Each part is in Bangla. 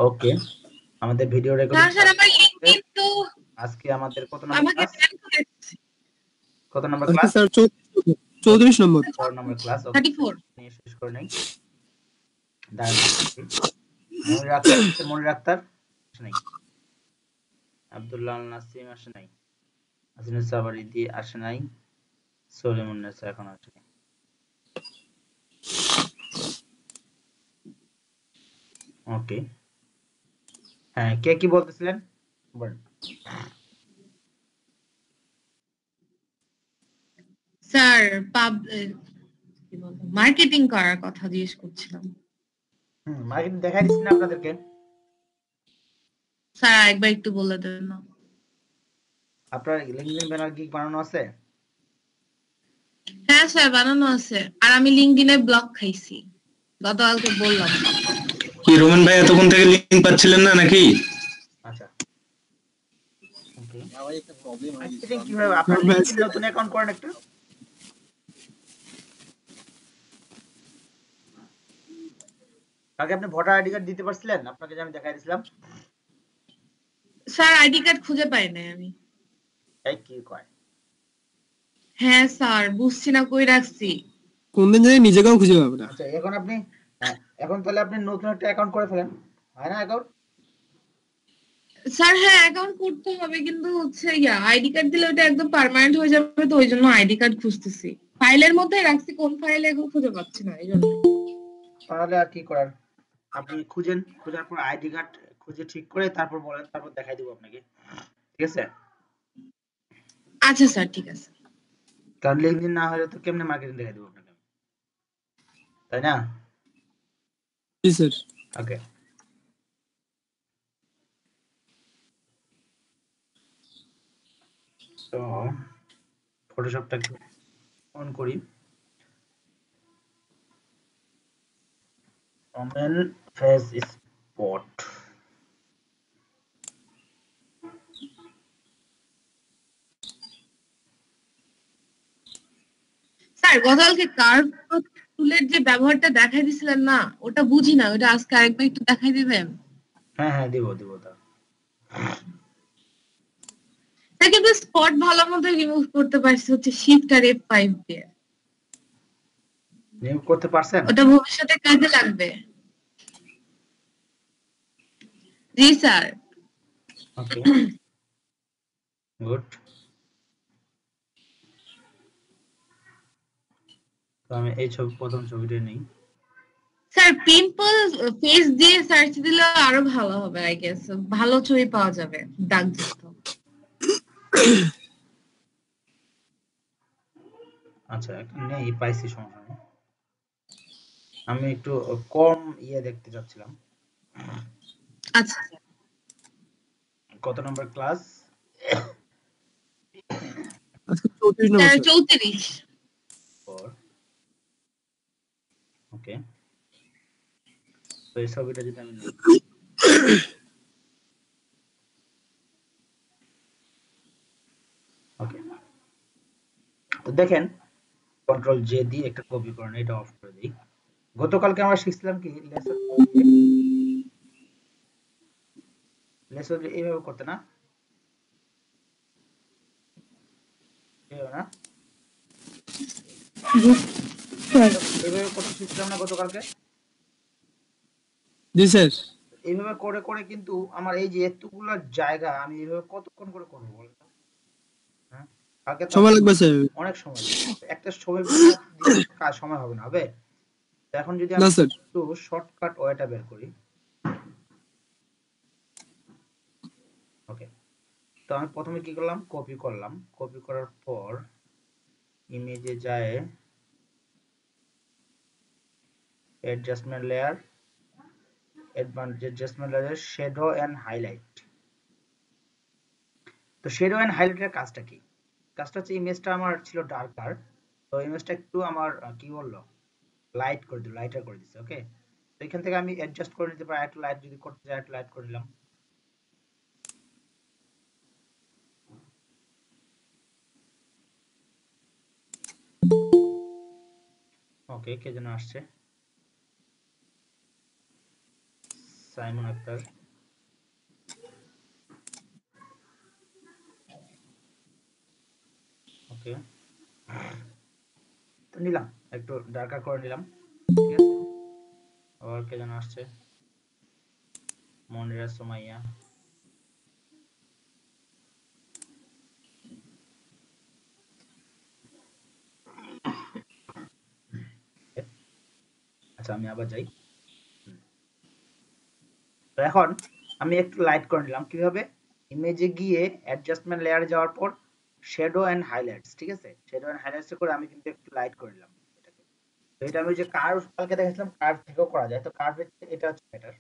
ওকে, আমাদের ভিডিও রেকর্ডিং স্যার আমার লিংকডইন তো আজকে আমাদের কত নম্বর আমাকে ক্লাস? ব্যান করে দিচ্ছে। কত নম্বর আজকে ক্লাস? স্যার 34 নম্বর 4 নম্বর ক্লাস। ওকে, 34 নিয়ে শেষ করে নেই। দাঁড়ান, মনির আক্তার আসছে, মনির আক্তার আসে নাই, আব্দুল্লাহ আল নাসিম আসে নাই, হাসিনুল সাবারিদি আসে নাই, সলিমুন নেসা এখন আসে নাই। ওকে, হ্যাঁ, কে কি বলতেছিলেন বলেন। স্যার কি বলবো মার্কেটিং করার কথা জিজ্ঞেস করছিলাম। মার্কেটিং দেখাই দিচ্ছি না আপনাদেরকে? স্যার একবার একটু বলে দেবেন না? আপনার লিঙ্কডইন ব্যানার কি বানানো আছে? হ্যাঁ স্যার বানানো আছে, আর আমি লিংকডইনে ব্লক খাইছি, গতকালকে বললাম। কি রোমান ভাই এতক্ষণ থেকে লিংক পাচ্ছিলেন না নাকি? আচ্ছা, ওকে, মার্কেটিং কিভাবে আপনার লিংকডইন নতুন অ্যাকাউন্ট করেন একটা? কালকে আপনি ভোটার আইডি কার্ড দিতে পারছিলেন? আপনাকে যে আমি দেখাই দিয়েছিলাম। স্যার আইডি কার্ড খুঁজে পাই নাই আমি। এই কি কয়? হ্যাঁ স্যার বুঝছি না কই রাখছি। কোনদিন জানি নিজেকেও খুঁজে পাবে না। আচ্ছা, এখন আপনি এখন তাহলে আপনি নতুন একটা অ্যাকাউন্ট করে ফেলেন, হয় না অ্যাকাউন্ট? স্যার হ্যাঁ অ্যাকাউন্ট করতে হবে, কিন্তু হচ্ছে আইডি কার্ড দিলে ওটা একদম পার্মানেন্ট হয়ে যাবে, তো ওই জন্য আইডি কার্ড খুঁজতেছি। ফাইলের মধ্যে রাখছি, কোন ফাইলে এখন খুঁজে পাচ্ছি না এই জন্য। তাহলে আর কি করার, আপনি খুঁজেন, খোঁজার পর আইডি কার্ড খুঁজে ঠিক করে তারপর বলেন, তারপর দেখাই দিব আপনাকে, ঠিক আছে? আচ্ছা স্যার ঠিক আছে। কারণ লিঙ্কডইন না হলে তো কেমনে মার্কেটিং দেখাই দিব আপনাকে, তাই না? জি স্যার। ওকে, তো ফটোশপটা একটু অন করি। কমন ফেস স্পট, স্যার গতকালকে কার্ভ টুলের যে ব্যবহারটা দেখাই দিছিলেন না, ওটা বুঝি না, ওটা আজকে আরেকবার একটু দেখাই দিবেন? হ্যাঁ হ্যাঁ, দিব দিব। তা স্যার কিন্তু স্পট ভালো মতো রিমুভ করতে পারছি হচ্ছে শিফট আর F5 দিয়ে। নিয়োগ করতে পারছেন? ওটা ভবিষ্যতে কাজে লাগবে। জি স্যার। ওকে, গুড। তো আমি এই প্রথম ছবিটা নেই। স্যার পিম্পল ফেস দিয়ে সার্চ দিলে আরো ভালো হবে আই গেস, ভালো ছবি পাওয়া যাবে দাগযুক্ত। আচ্ছা, একটা নেই, পাইছি, সমস্যা নেই। আমি একটু কম দেখতে চাচ্ছিলাম। আচ্ছা কত নম্বর ক্লাস? আজকে 34 নম্বর স্যার স্যার। 34। ওকে, তো এই ছবিটা যদি আমি নেই, ওকে, তো দেখেন, কন্ট্রোল জে দিয়ে একটা কপি করেন, এটা অফ করে দিই। গতকালকে আমরা শিখছিলাম কি, লেসন এইভাবে করতে না, এইভাবে না, এইভাবে করতে শিখছিলাম না গতকালকে? জি স্যার। এইভাবে করে করে কিন্তু আমার এই যে এতগুলো জায়গা আমি এইভাবে কতক্ষণ করে করবো বলেন তো? হ্যাঁ, কালকে তো সময় লাগবে স্যার। অনেক সময় লাগবে। একটা ছবি দিয়ে কাজ সময় হবে না, হবে? তো এখন যদি না আমি স্যার। একটু শর্টকাট ওয়েটা বের করি, ওকে, তো আমি প্রথমে কি করলাম, কপি করলাম, কপি করার পর ইমেজে যায়, adjustment layer, adjustment layer, shadow and highlight. তো শ্যাডো এন্ড হাইলাইটের কাজটা কি? কাজটা হচ্ছে ইমেজটা আমার ছিল ডার্কার, তো ইমেজটা একটু আমার কি বললো, লাইট করে দিল, লাইটার করে দিচ্ছে। ওকে, তো এখান থেকে আমি অ্যাডজাস্ট করে নিতে পারি, একটু লাইট যদি করতে চাই একটু লাইট করে নিলাম। ওকে, কে যেন আসছে, সাইমন আক্তার। ওকে, তো নিলাম, একটু ডার্কার করে নিলাম, ঠিক আছে। আবার কে যেন আসছে, মনিরা সুমাইয়া। আচ্ছা আমি আবার যাই। তো এখন আমি একটু লাইট করে নিলাম, কিভাবে? ইমেজে গিয়ে অ্যাডজাস্টমেন্ট লেয়ারে যাওয়ার পর শ্যাডো এন্ড হাইলাইটস, ঠিক আছে, শ্যাডো এন্ড হাইলাইটস করে আমি কিন্তু একটু লাইট করে নিলাম এটাকে। তো এটা আমি যে কার্ভ কালকে দেখাচ্ছিলাম, কার্ভ থেকেও করা যায়, তো কার্ভ এটা হচ্ছে বেটার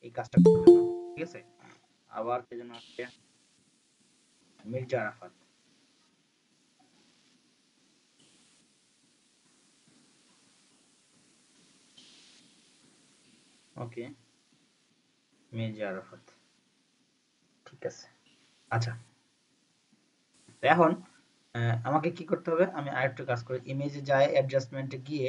এই কাজটা করার জন্য, ঠিক আছে। আবার কে যেন আসছে, মির্জা আরাফাত। ওকে, মির্জা আরাফাত, ঠিক আছে। আচ্ছা, তো এখন আমাকে কি করতে হবে, আমি আরেকটু কাজ করি, ইমেজে যাই, অ্যাডজাস্টমেন্টে গিয়ে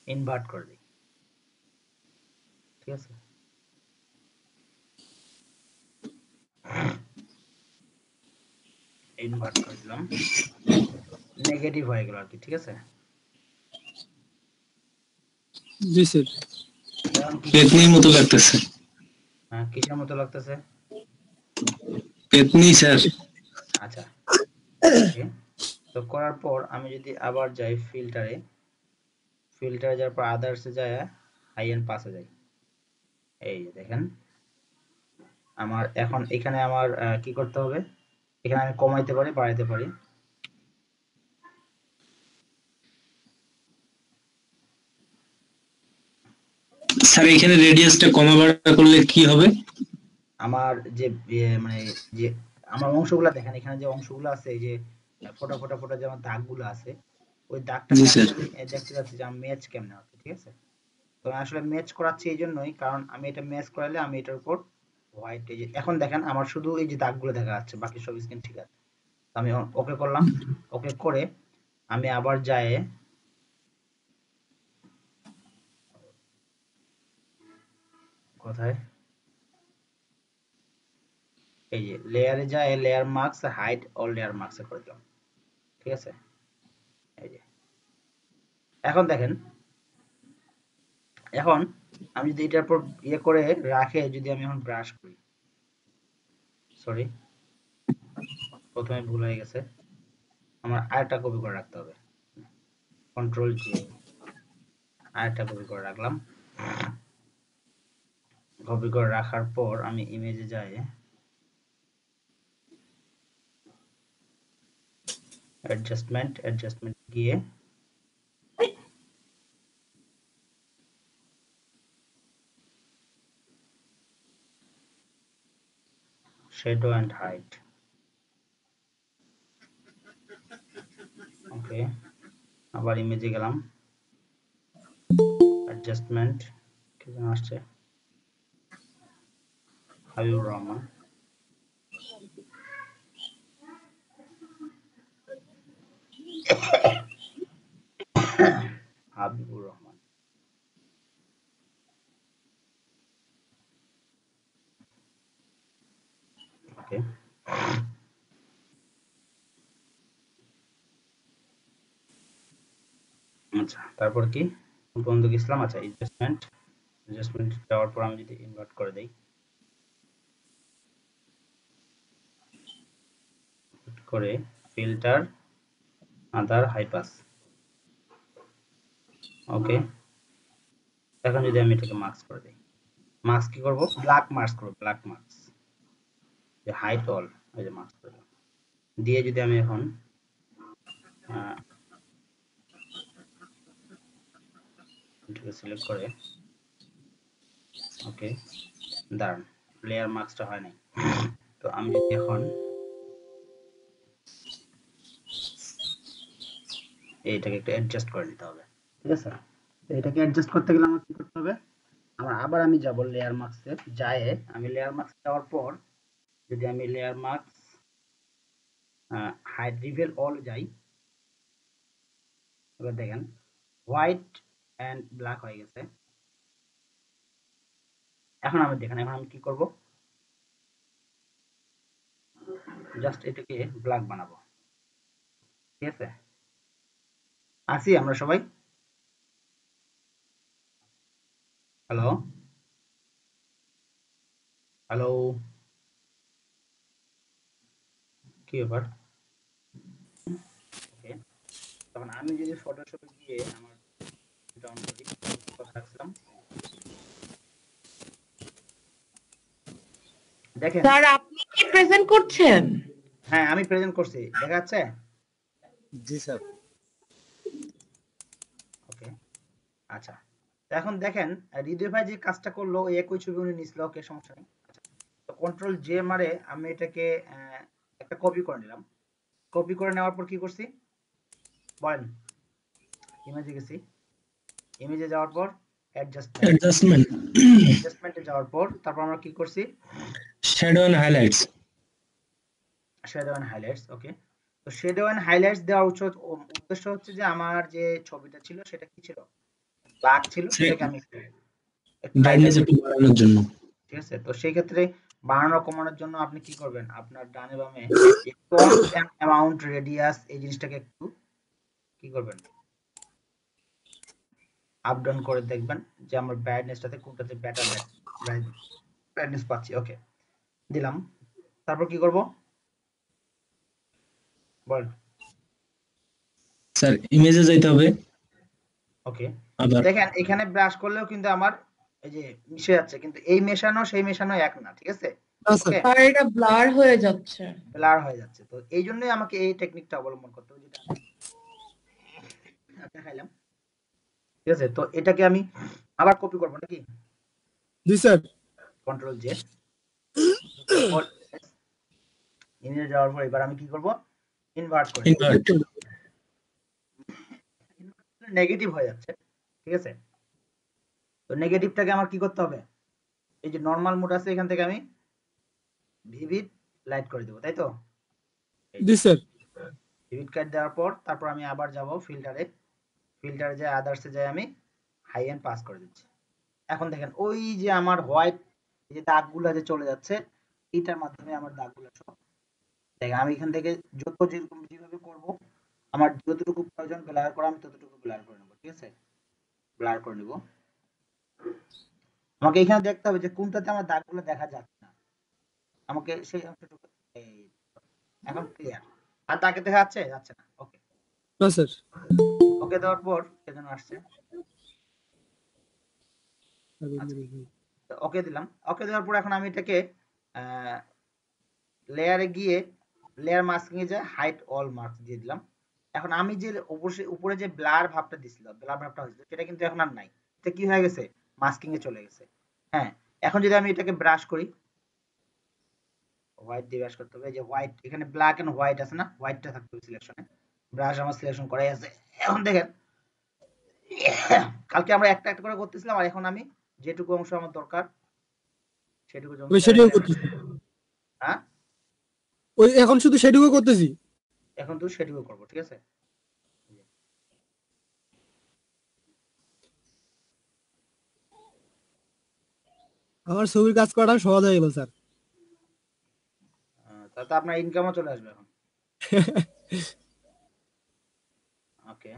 ইনভার্ট করে দিই, ঠিক আছে। ইনভার্ট করে দিলাম, নেগেটিভ হয়ে গেল আর কি, ঠিক আছে। জি স্যার। এখন কি পেতনির মতো লাগতেছে। কিসের মতো লাগতেছে? পেতনি স্যার। আচ্ছা, ওকে। তো করার পর আমি যদি আবার যাই ফিল্টারে, ফিল্টারে যাওয়ার পর আদার্সে যায়, আইএন পাসে যাই, এই যে দেখেন আমার এখন এখানে আমার কি করতে হবে, এখানে আমি কমাইতে পারি, বাড়াইতে পারি। স্যার এখানে রেডিয়াসটা কমা বাড়া করলে কি হবে? আমার যে মানে যে আমার অংশগুলো দেখেন, এখানে যে অংশগুলো আছে, এই যে ফোটা ফোটা ফোটা যে আমার দাগগুলো আছে, ওই দাগটাকে জি আমি স্যার। খালি দেখতে যাচ্ছি যে আমি ম্যাচ কেমনে হচ্ছে, ঠিক আছে। তো আমি আসলে ম্যাচ করাচ্ছি এই জন্যই, কারণ আমি এটা ম্যাচ করালে আমি এটার উপর হোয়াইট, এই যে এখন দেখেন আমার শুধু এই যে দাগগুলো দেখা যাচ্ছে, বাকি সব স্কিন ঠিক আছে। তো আমি ওকে করলাম, ওকে করে আমি আবার যাই কোথায়, এই যে লেয়ারে যায়, layer marks hide all layer marks করে দিলাম, ঠিক আছে। এই যে এখন দেখেন, এখন আমি যদি এটার উপর ইয়ে করে রাখে, যদি আমি এখন ব্রাশ করি, সরি প্রথমে ভুল হয়ে গেছে, আমার আরেকটা কপি করে রাখতে হবে, কন্ট্রোল জে, আরেকটা কপি করে রাখলাম। কপি করে রাখার পর আমি ইমেজে যাই, অ্যাডজাস্টমেন্ট গিয়ে শ্যাডো এন্ড হাইট, ওকে। আবার ইমেজে গেলাম, অ্যাডজাস্টমেন্ট, কি যেন আসছে, হাবিবুর রহমান, হাবিবুর রহমান, ওকে। আচ্ছা তারপর কি বন্ধু ইসলাম, আচ্ছা অ্যাডজাস্টমেন্ট যাওয়ার পর আমি যদি ইনভার্ট করে দেই, করে ফিল্টার আদার হাই পাস, ওকে। এখন যদি আমি এটাকে মার্কস করে দিই, মার্কস কি করব, ব্ল্যাক মার্কস করব, ব্ল্যাক মার্কস, যে হাইট অল, এই যে মার্কস করলাম, দিয়ে যদি আমি এখন এটাকে সিলেক্ট করে, ওকে, দাঁড়ান লেয়ার মার্কসটা হয় নাই, তো আমি যদি এখন এইটাকে একটু অ্যাডজাস্ট করে নিতে হবে, ঠিক আছে। তো এটাকে অ্যাডজাস্ট করতে গেলে আমার কি করতে হবে, আমার আবার আমি যাব লেয়ার মার্কসে, যায় আমি লেয়ার মার্কস যাওয়ার পর যদি আমি layer marks hide reveal all যাই, এবার দেখেন হোয়াইট এন্ড ব্ল্যাক হয়ে গেছে। এখন আমি দেখেন এখন আমি কি করব, জাস্ট এটাকে ব্ল্যাক বানাবো। ঠিক আছে, আসি আমরা সবাই? হ্যালো হ্যালো, কি ব্যাপার? ওকে, তখন আমি যদি ফটোশপে গিয়ে আমার এটা অন করি, কথা রাখছিলাম, দেখেন। স্যার আপনি কি প্রেজেন্ট করছেন? হ্যাঁ আমি প্রেজেন্ট করছি, দেখা যাচ্ছে? জি স্যার। ওকে, আচ্ছা। তো এখন দেখেন হৃদয় ভাই যে কাজটা করলো ওই একই ছবি উনি নিছিল, ওকে সমস্যা নেই। তো কন্ট্রোল জে মারে আমি এটাকে একটা কপি করে নিলাম। কপি করে নেওয়ার পর কি করছি বলেন? ইমেজে গেছি, ইমেজে যাওয়ার পর অ্যাডজাস্টমেন্ট, অ্যাডজাস্টমেন্ট, অ্যাডজাস্টমেন্টে যাওয়ার পর তারপর আমরা কি করছি, shadow and highlights. Shadow and highlights. Okay, তো শ্যাডো এন্ড হাইলাইটস দেওয়ার উদ্দেশ্য হচ্ছে যে আমার যে ছবিটা ছিল সেটা কি ছিল, ব্ল্যাক ছিল, সেটাকে আমি একটু একটু লাইটার ব্রাইটনেস করে একটু দিই। বাড়ানোর জন্য। ঠিক আছে, তো সেই ক্ষেত্রে বাড়ানো কমানোর জন্য আপনি কি করবেন, আপনার ডানে বামে এই ফন্ট অ্যামাউন্ট রেডিয়াস এই জিনিসটাকে একটু কি করবেন, আপ ডাউন করে দেখবেন যে আমার ব্রাইটনেসটাতে কোনটাতে বেটার ব্রাইটনেস পাচ্ছি। ওকে, দিলাম। তারপর কি করব বলেন? স্যার ইমেজে যাইতে হবে ওকে, আবার। দেখেন এখানে ব্রাশ করলেও কিন্তু আমার এই যে মিশে যাচ্ছে, কিন্তু এই মেশানো সেই মেশানো এক না। ঠিক আছে, না স্যার। ওকে, স্যার এটা ব্লার হয়ে যাচ্ছে। ব্লার হয়ে যাচ্ছে। তো এই জন্যই আমাকে এই টেকনিকটা অবলম্বন করতে হবে, যেটা আমি দেখাইলাম। ঠিক আছে, তো এটাকে আমি আবার কপি করবো নাকি, জি স্যার। কন্ট্রোল জে, ইমেজে যাওয়ার পর এবার আমি কি করব, ইনভার্ট করে নিব। ইনভার্ট। নেগেটিভ হয়ে যাচ্ছে। ঠিক আছে, তো নেগেটিভটাকে আমার কি করতে হবে, এই যে নরমাল মোড আছে এখান থেকে আমি ভিভিড লাইট করে দেবো, তাই তো? এই জি স্যার। ভিভিড কাট দেওয়ার পর তারপর আমি আবার যাব ফিল্টারে, ফিল্টারে যাই আদার্সে যাই আমি হাই এন্ড পাস করে দিচ্ছি। এখন দেখেন ওই যে আমার হোয়াইট যে দাগগুলো যে চলে যাচ্ছে, এটার মাধ্যমে আমার দাগগুলো সব দেখেন। আমি এখান থেকে যত যেরকম যেভাবে করব, আমার যতটুকু প্রয়োজন ব্লার করা আমি ততটুকু ব্লার করে নেব। ঠিক আছে, ব্লার করে নেব। আমাকে এখানে দেখতে হবে যে কোনটাতে আমার দাগগুলো দেখা যাচ্ছে না, আমাকে সেই অংশটুকু এই এখন ক্লিয়ার। আর দাগে দেখা যাচ্ছে যাচ্ছে না? ওকে, না স্যার। ওকে দেওয়ার পর সেজন্য আসছে। আচ্ছা, তো ওকে দিলাম। ওকে দেওয়ার পর এখন আমি এটাকে লেয়ারে গিয়ে লেয়ার মাস্কিং এ যায় হাইড অল মার্কস দিয়ে দিলাম। এখন আমি যে উপরে যে ব্লার ভাবটা দিছিল, ব্লার ভাবটা হয়েছিল সেটা কিন্তু এখন আর নাই, এটা কি হয়ে গেছে, মাস্কিং এ চলে গেছে। হ্যাঁ, এখন যদি আমি এটাকে ব্রাশ করি, হোয়াইট দিয়ে ব্রাশ করতে হবে, এই যে হোয়াইট এখানে ব্ল্যাক এন্ড হোয়াইট আছে না, হোয়াইটটা থাকতে হবে সিলেকশনে, ব্রাশ আমার সিলেকশন করাই আছে। এখন দেখেন কালকে আমরা একটা একটা করে করতেছিলাম, আর এখন আমি যেটুকু অংশ আমার দরকার সেটুকু ওই অংশ সেটুকু করতেছি। হ্যাঁ, ওই এখন শুধু সেটুকু করতেছি। এখন তো সেটুকু করবো। ঠিক আছে, আমার ছবির কাজ করাটা সহজ হয়ে গেল স্যার। তাতে আপনার ইনকামও চলে আসবে এখন। ওকে,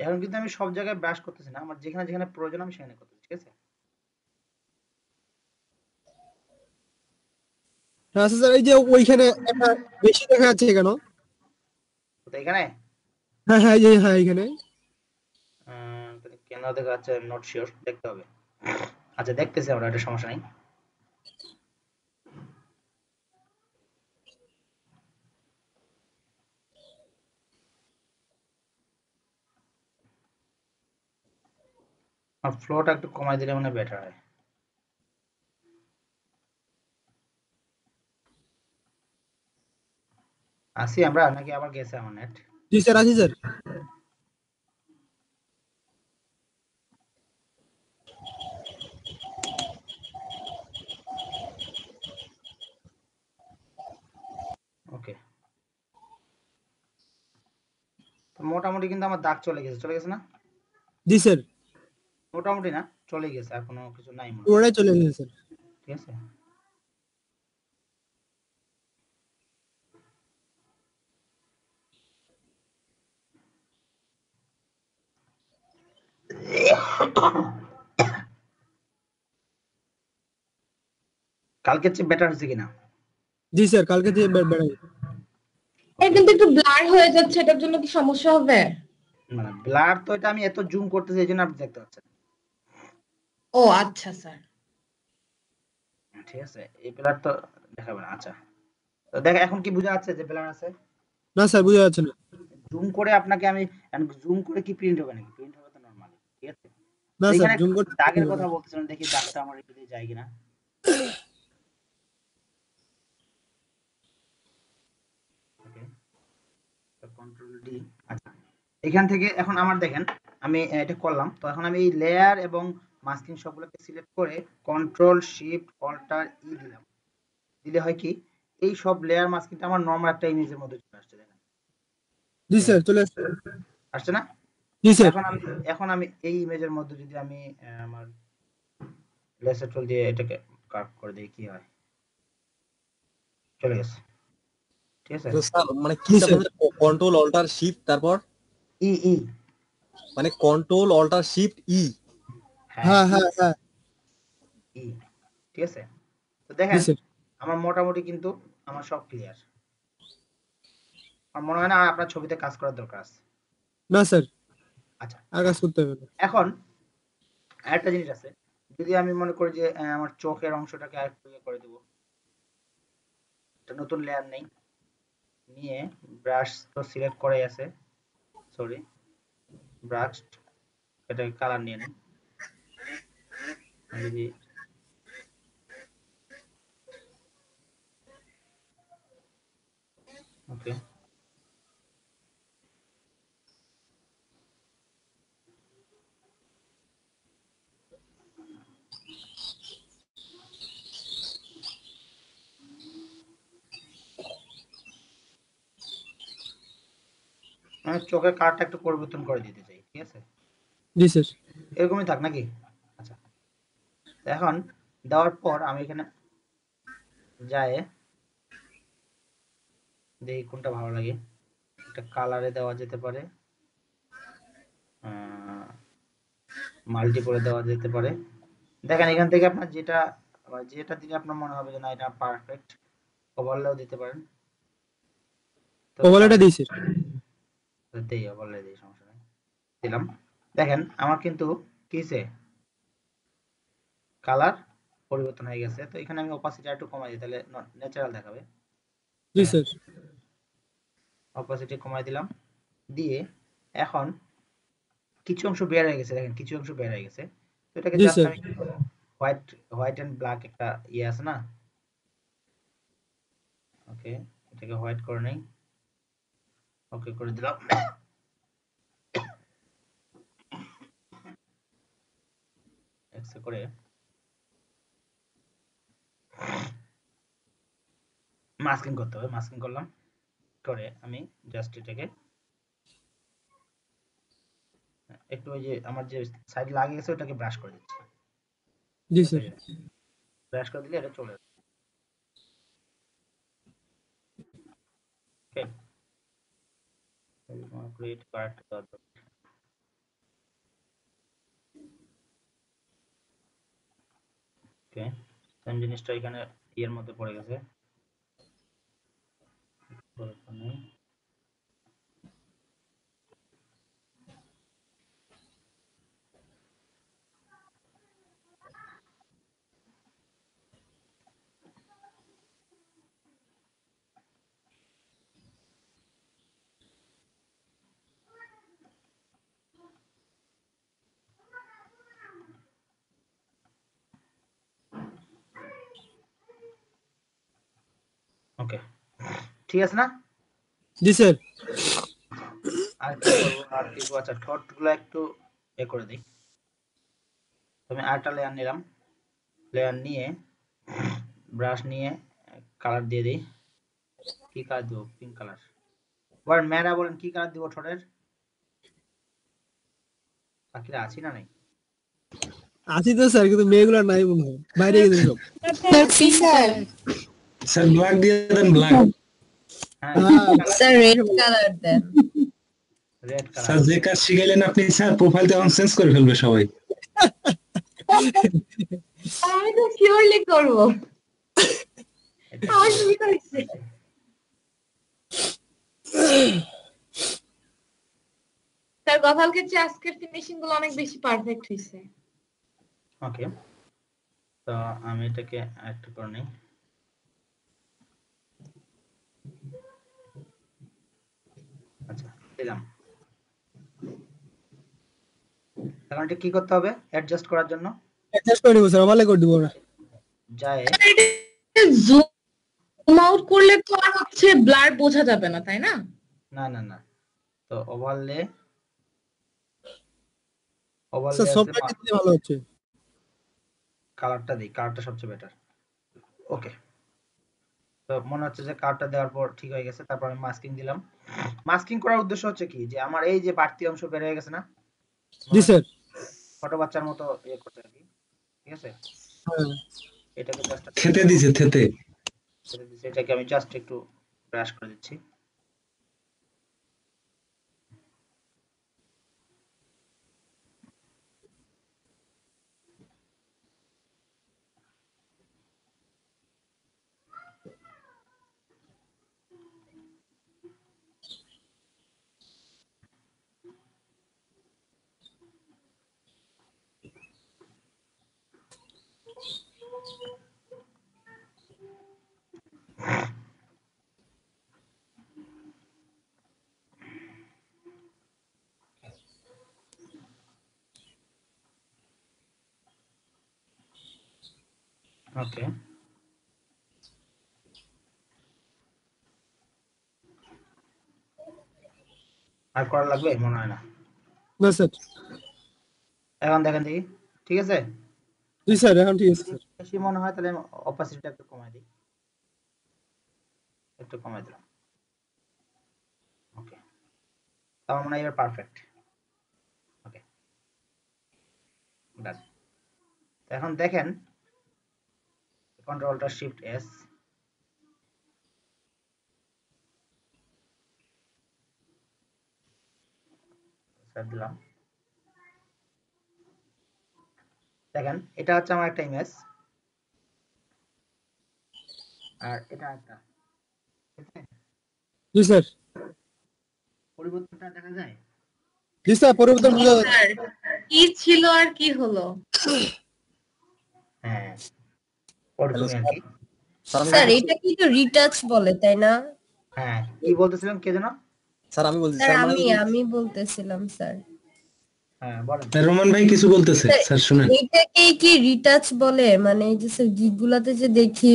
এখন কিন্তু আমি সব জায়গায় ব্রাশ করতেছি না, আমার যেখানে যেখানে প্রয়োজন আমি সেখানে করতেছি। ঠিক আছে, আচ্ছা স্যার, এই যে ওইখানে একটা বেশি দেখা যাচ্ছে কেন? তো এখানে হ্যাঁ হ্যাঁ, এই হ্যাঁ এইখানে। কেন দেখা যাচ্ছে নট শিওর, দেখতে হবে। আচ্ছা দেখতেছি আমরা, এটা সমস্যা নাই। আর ফ্লোটা একটু কমাই দিলে মানে বেটার হয়। আসি আমরা নাকি আবার গেছে আমার নেট? জি স্যার, আছি স্যার। ওকে, তো মোটামুটি কিন্তু আমার দাগ চলে গেছে না? জি স্যার, মোটামুটি না, চলে গেছে, আর কোনো কিছু নাই মনে হয়। পুরোটাই চলে গেছে স্যার। ঠিক আছে, কালকের চেয়ে বেটার হয়েছে কিনা? জি স্যার, কালকে থেকে বেড়ে গেছে। এর কিন্তু একটু ব্লার হয়ে যাচ্ছে, এটার জন্য কি সমস্যা হবে? মানে ব্লার তো এটা আমি এত জুম করতেছি এই জন্য আপনি দেখতে পাচ্ছেন। ও আচ্ছা স্যার। ঠিক আছে, এই ব্লার তো দেখাবে না। আচ্ছা, তো দেখ এখন কি বোঝা যাচ্ছে যে ব্লার আছে? না স্যার, বোঝা যাচ্ছে না। জুম করে আপনাকে আমি জুম করে কি প্রিন্ট হবে নাকি? প্রিন্ট হবে তো নরমালি। ঠিক আছে, না তো স্যার, এখানে জুম করতে দাগের হবে না। কথা বলতেছিলাম, দেখি দাগটা আমার একটু যায় কিনা। ওকে, তো কন্ট্রোল ডি। আচ্ছা, এখান থেকে এখন আমার দেখেন আমি এটা করলাম, তো এখন আমি এই লেয়ার এবং মাস্কিং সবগুলোকে সিলেক্ট করে কন্ট্রোল শিফট অল্টার ই দিলাম। দিলে হয় কি, এই সব লেয়ার মাস্কিংটা আমার নরমাল একটা ইমেজের মধ্যে চলে আসছে। দেখেন জি স্যার, চলে আসছে। আসছে না? জি স্যার। এখন আমি এই ইমেজের মধ্যে যদি আমি আমার লেসার টুল দিয়ে এটাকে কার্ভ করে দিই, কি হয়? চলে গেছে। ঠিক আছে, তো স্যার মানে কি জি চাপ স্যার। কন্ট্রোল অল্টার শিফট তারপর ই ই মানে কন্ট্রোল অল্টার শিফট ই। হ্যাঁ, হ্যাঁ ই হ্যাঁ হ্যাঁ। ই ঠিক আছে, তো জি দেখেন স্যার। আমার মোটামুটি কিন্তু আমার সব ক্লিয়ার। আমার মনে হয় না আর আপনার ছবিতে কাজ করার দরকার আছে। না স্যার, আচ্ছা, আর কাজ করতে হবে না। এখন আরেকটা জিনিস আছে, যদি আমি মনে করি যে আমার চোখের অংশটাকে আরেকটু ইয়ে করে দেবো, একটা নতুন লেয়ার নেই, নিয়ে ব্রাশ তো সিলেক্ট করাই আছে, সরি, ব্রাশ এটাকে কালার নিয়ে নিই। আমি যদি ওকে, আমি চোখের কালারটা একটু পরিবর্তন করে দিতে চাই। ঠিক আছে, জি স্যার। এরকমই থাক নাকি? আচ্ছা, এখন দেওয়ার পর আমি এখানে যায় দেখি কোনটা ভালো লাগে। একটা কালারে দেওয়া যেতে পারে, মাল্টিপলে দেওয়া যেতে পারে। দেখেন এখান থেকে আপনার যেটা যেটা দিলে আপনার মনে হবে যে না এটা পারফেক্ট, ওভারলেও দিতে পারেন। তো ওভারলেটা দিই স্যার। দেই, ওভারলে দিই, সমস্যা নেই, দিলাম। দেখেন আমার কিন্তু কিসে কালার পরিবর্তন হয়ে গেছে। তো এখানে আমি অপাসিটি একটু কমাই দিই, তাহলে ন্যাচারাল দেখাবে। জি দেখেন স্যার। অপাসিটি কমাই দিলাম, দিয়ে এখন কিছু অংশ বের হয়ে গেছে, দেখেন কিছু অংশ বের হয়ে গেছে। তো এটাকে জি জাস্ট স্যার। আমি হোয়াইট হোয়াইট এন্ড ব্ল্যাক একটা ইয়ে আছে না, ওকে, এটাকে হোয়াইট করে নেই, ওকে করে দিলাম। এক্সে করে মাস্কিং করতে হবে, মাস্কিং করলাম, করে আমি জাস্ট এটাকে একটু ওই যে আমার যে সাইড লাগিয়ে গেছে ওটাকে ব্রাশ করে দিচ্ছি। জি স্যার। ব্রাশ করে দিলে এটা চলে যাবে। ওকে, ক্রিয়েট কারেক্ট দেওয়ার দরকার। ওকে, সেম জিনিসটা এখানে ইয়ের মধ্যে পড়ে গেছে, দরকার নেই। ওকে, ঠিক আছে না? জি স্যার। আর কি করবো, আর কি করবো? আচ্ছা, ঠোঁটগুলো একটু এ করে দিই। তুমি আরেকটা লেয়ার নিলাম, লেয়ার নিয়ে ব্রাশ নিয়ে কালার দিয়ে দিই। কি কালার দিব? Pink colour. এবার ম্যারা বলেন কি কালার দিব ঠোঁটের? বাকিরা আছি না নাই? আছি তো স্যার, কিন্তু মেয়েগুলো নাই মনে হয়, বাইরে গেছে সব। স্যার ব্ল্যাক দিয়ে দেন, ব্ল্যাক। হ্যাঁ, স্যার রেড কালার দেন। Red sir colour. যে কাজ শিখাইলেন আপনি, স্যার প্রোফাইল তো এখন চেঞ্জ করে ফেলবে সবাই। আমি তো শিওরলি করবো। আমার সুবিধা হচ্ছে। স্যার গতকালকে চেয়ে আজকের ফিনিশিং গুলো অনেক বেশি পারফেক্ট হয়েছে। ওকে, তো আমি এটাকে একটু করে নিই। আচ্ছা, দিলাম। এখন এটা কি করতে হবে অ্যাডজাস্ট করার জন্য? অ্যাডজাস্ট করে নিব স্যার, ভালো করে দিব আমরা। যায় জুম আউট করলে তো আর হচ্ছে ব্লার বোঝা যাবে না, তাই না? না না না, তো ওভারলে স্যার আছে, সফটওয়্যারটা দিলে ভালো হচ্ছে। কালারটা দিই, কালারটা সবচেয়ে বেটার। ওকে, তো মনে হচ্ছে যে কালারটা দেওয়ার পর ঠিক হয়ে গেছে। তারপর আমি মাস্কিং দিলাম। মাস্কিং করার উদ্দেশ্য হচ্ছে কি, যে আমার এই যে বাড়তি অংশ বের হয়ে গেছে না, জি স্যার। ছোট বাচ্চার মতো ইয়ে করতে আর কি, ঠিক আছে? হ্যাঁ এটাকে জাস্ট থেতে দিছে, থেতে। এটাকে আমি জাস্ট একটু ব্রাশ করে দিচ্ছি। ওকে, আর করা লাগবে মনে হয় না। না স্যার। এখন দেখেন দেখি, ঠিক আছে? জি স্যার, এখন ঠিক আছে যদি স্যার। বেশি মনে হয় তাহলে অপাসিটিটা একটু কমাই দিই, একটু কমাই দিলাম। ওকে, তার মানে এবার পারফেক্ট। ওকে, ডান। এখন দেখেন, কন্ট্রোলটা শিফট এস, স্যার দিলাম। দেখেন এটা হচ্ছে আমার একটা ইমেজ, আর এটা একটা, ঠিক আছে? জি স্যার। পরিবর্তনটা দেখা যায়। জি স্যার, পরিবর্তন বোঝা যাচ্ছে। স্যার কি ছিল আর কি হলো? হ্যাঁ, হ্যালো ওরকমই আর কি। স্যার, আমি স্যার বলতেছি এটা কি তো রিটাচ বলে তাই না? হ্যাঁ, কি বলতেছিলেন কে যেন? স্যার, আমি বলছি স্যার স্যার, মানে আমি বলতেছিলাম স্যার। হ্যাঁ বলেন। রোমান ভাই কিছু বলতেছে, স্যার স্যার শুনেন। এটাকেই কি রিটাচ বলে? মানে এই যে স্যার গিগ গুলাতে যে দেখি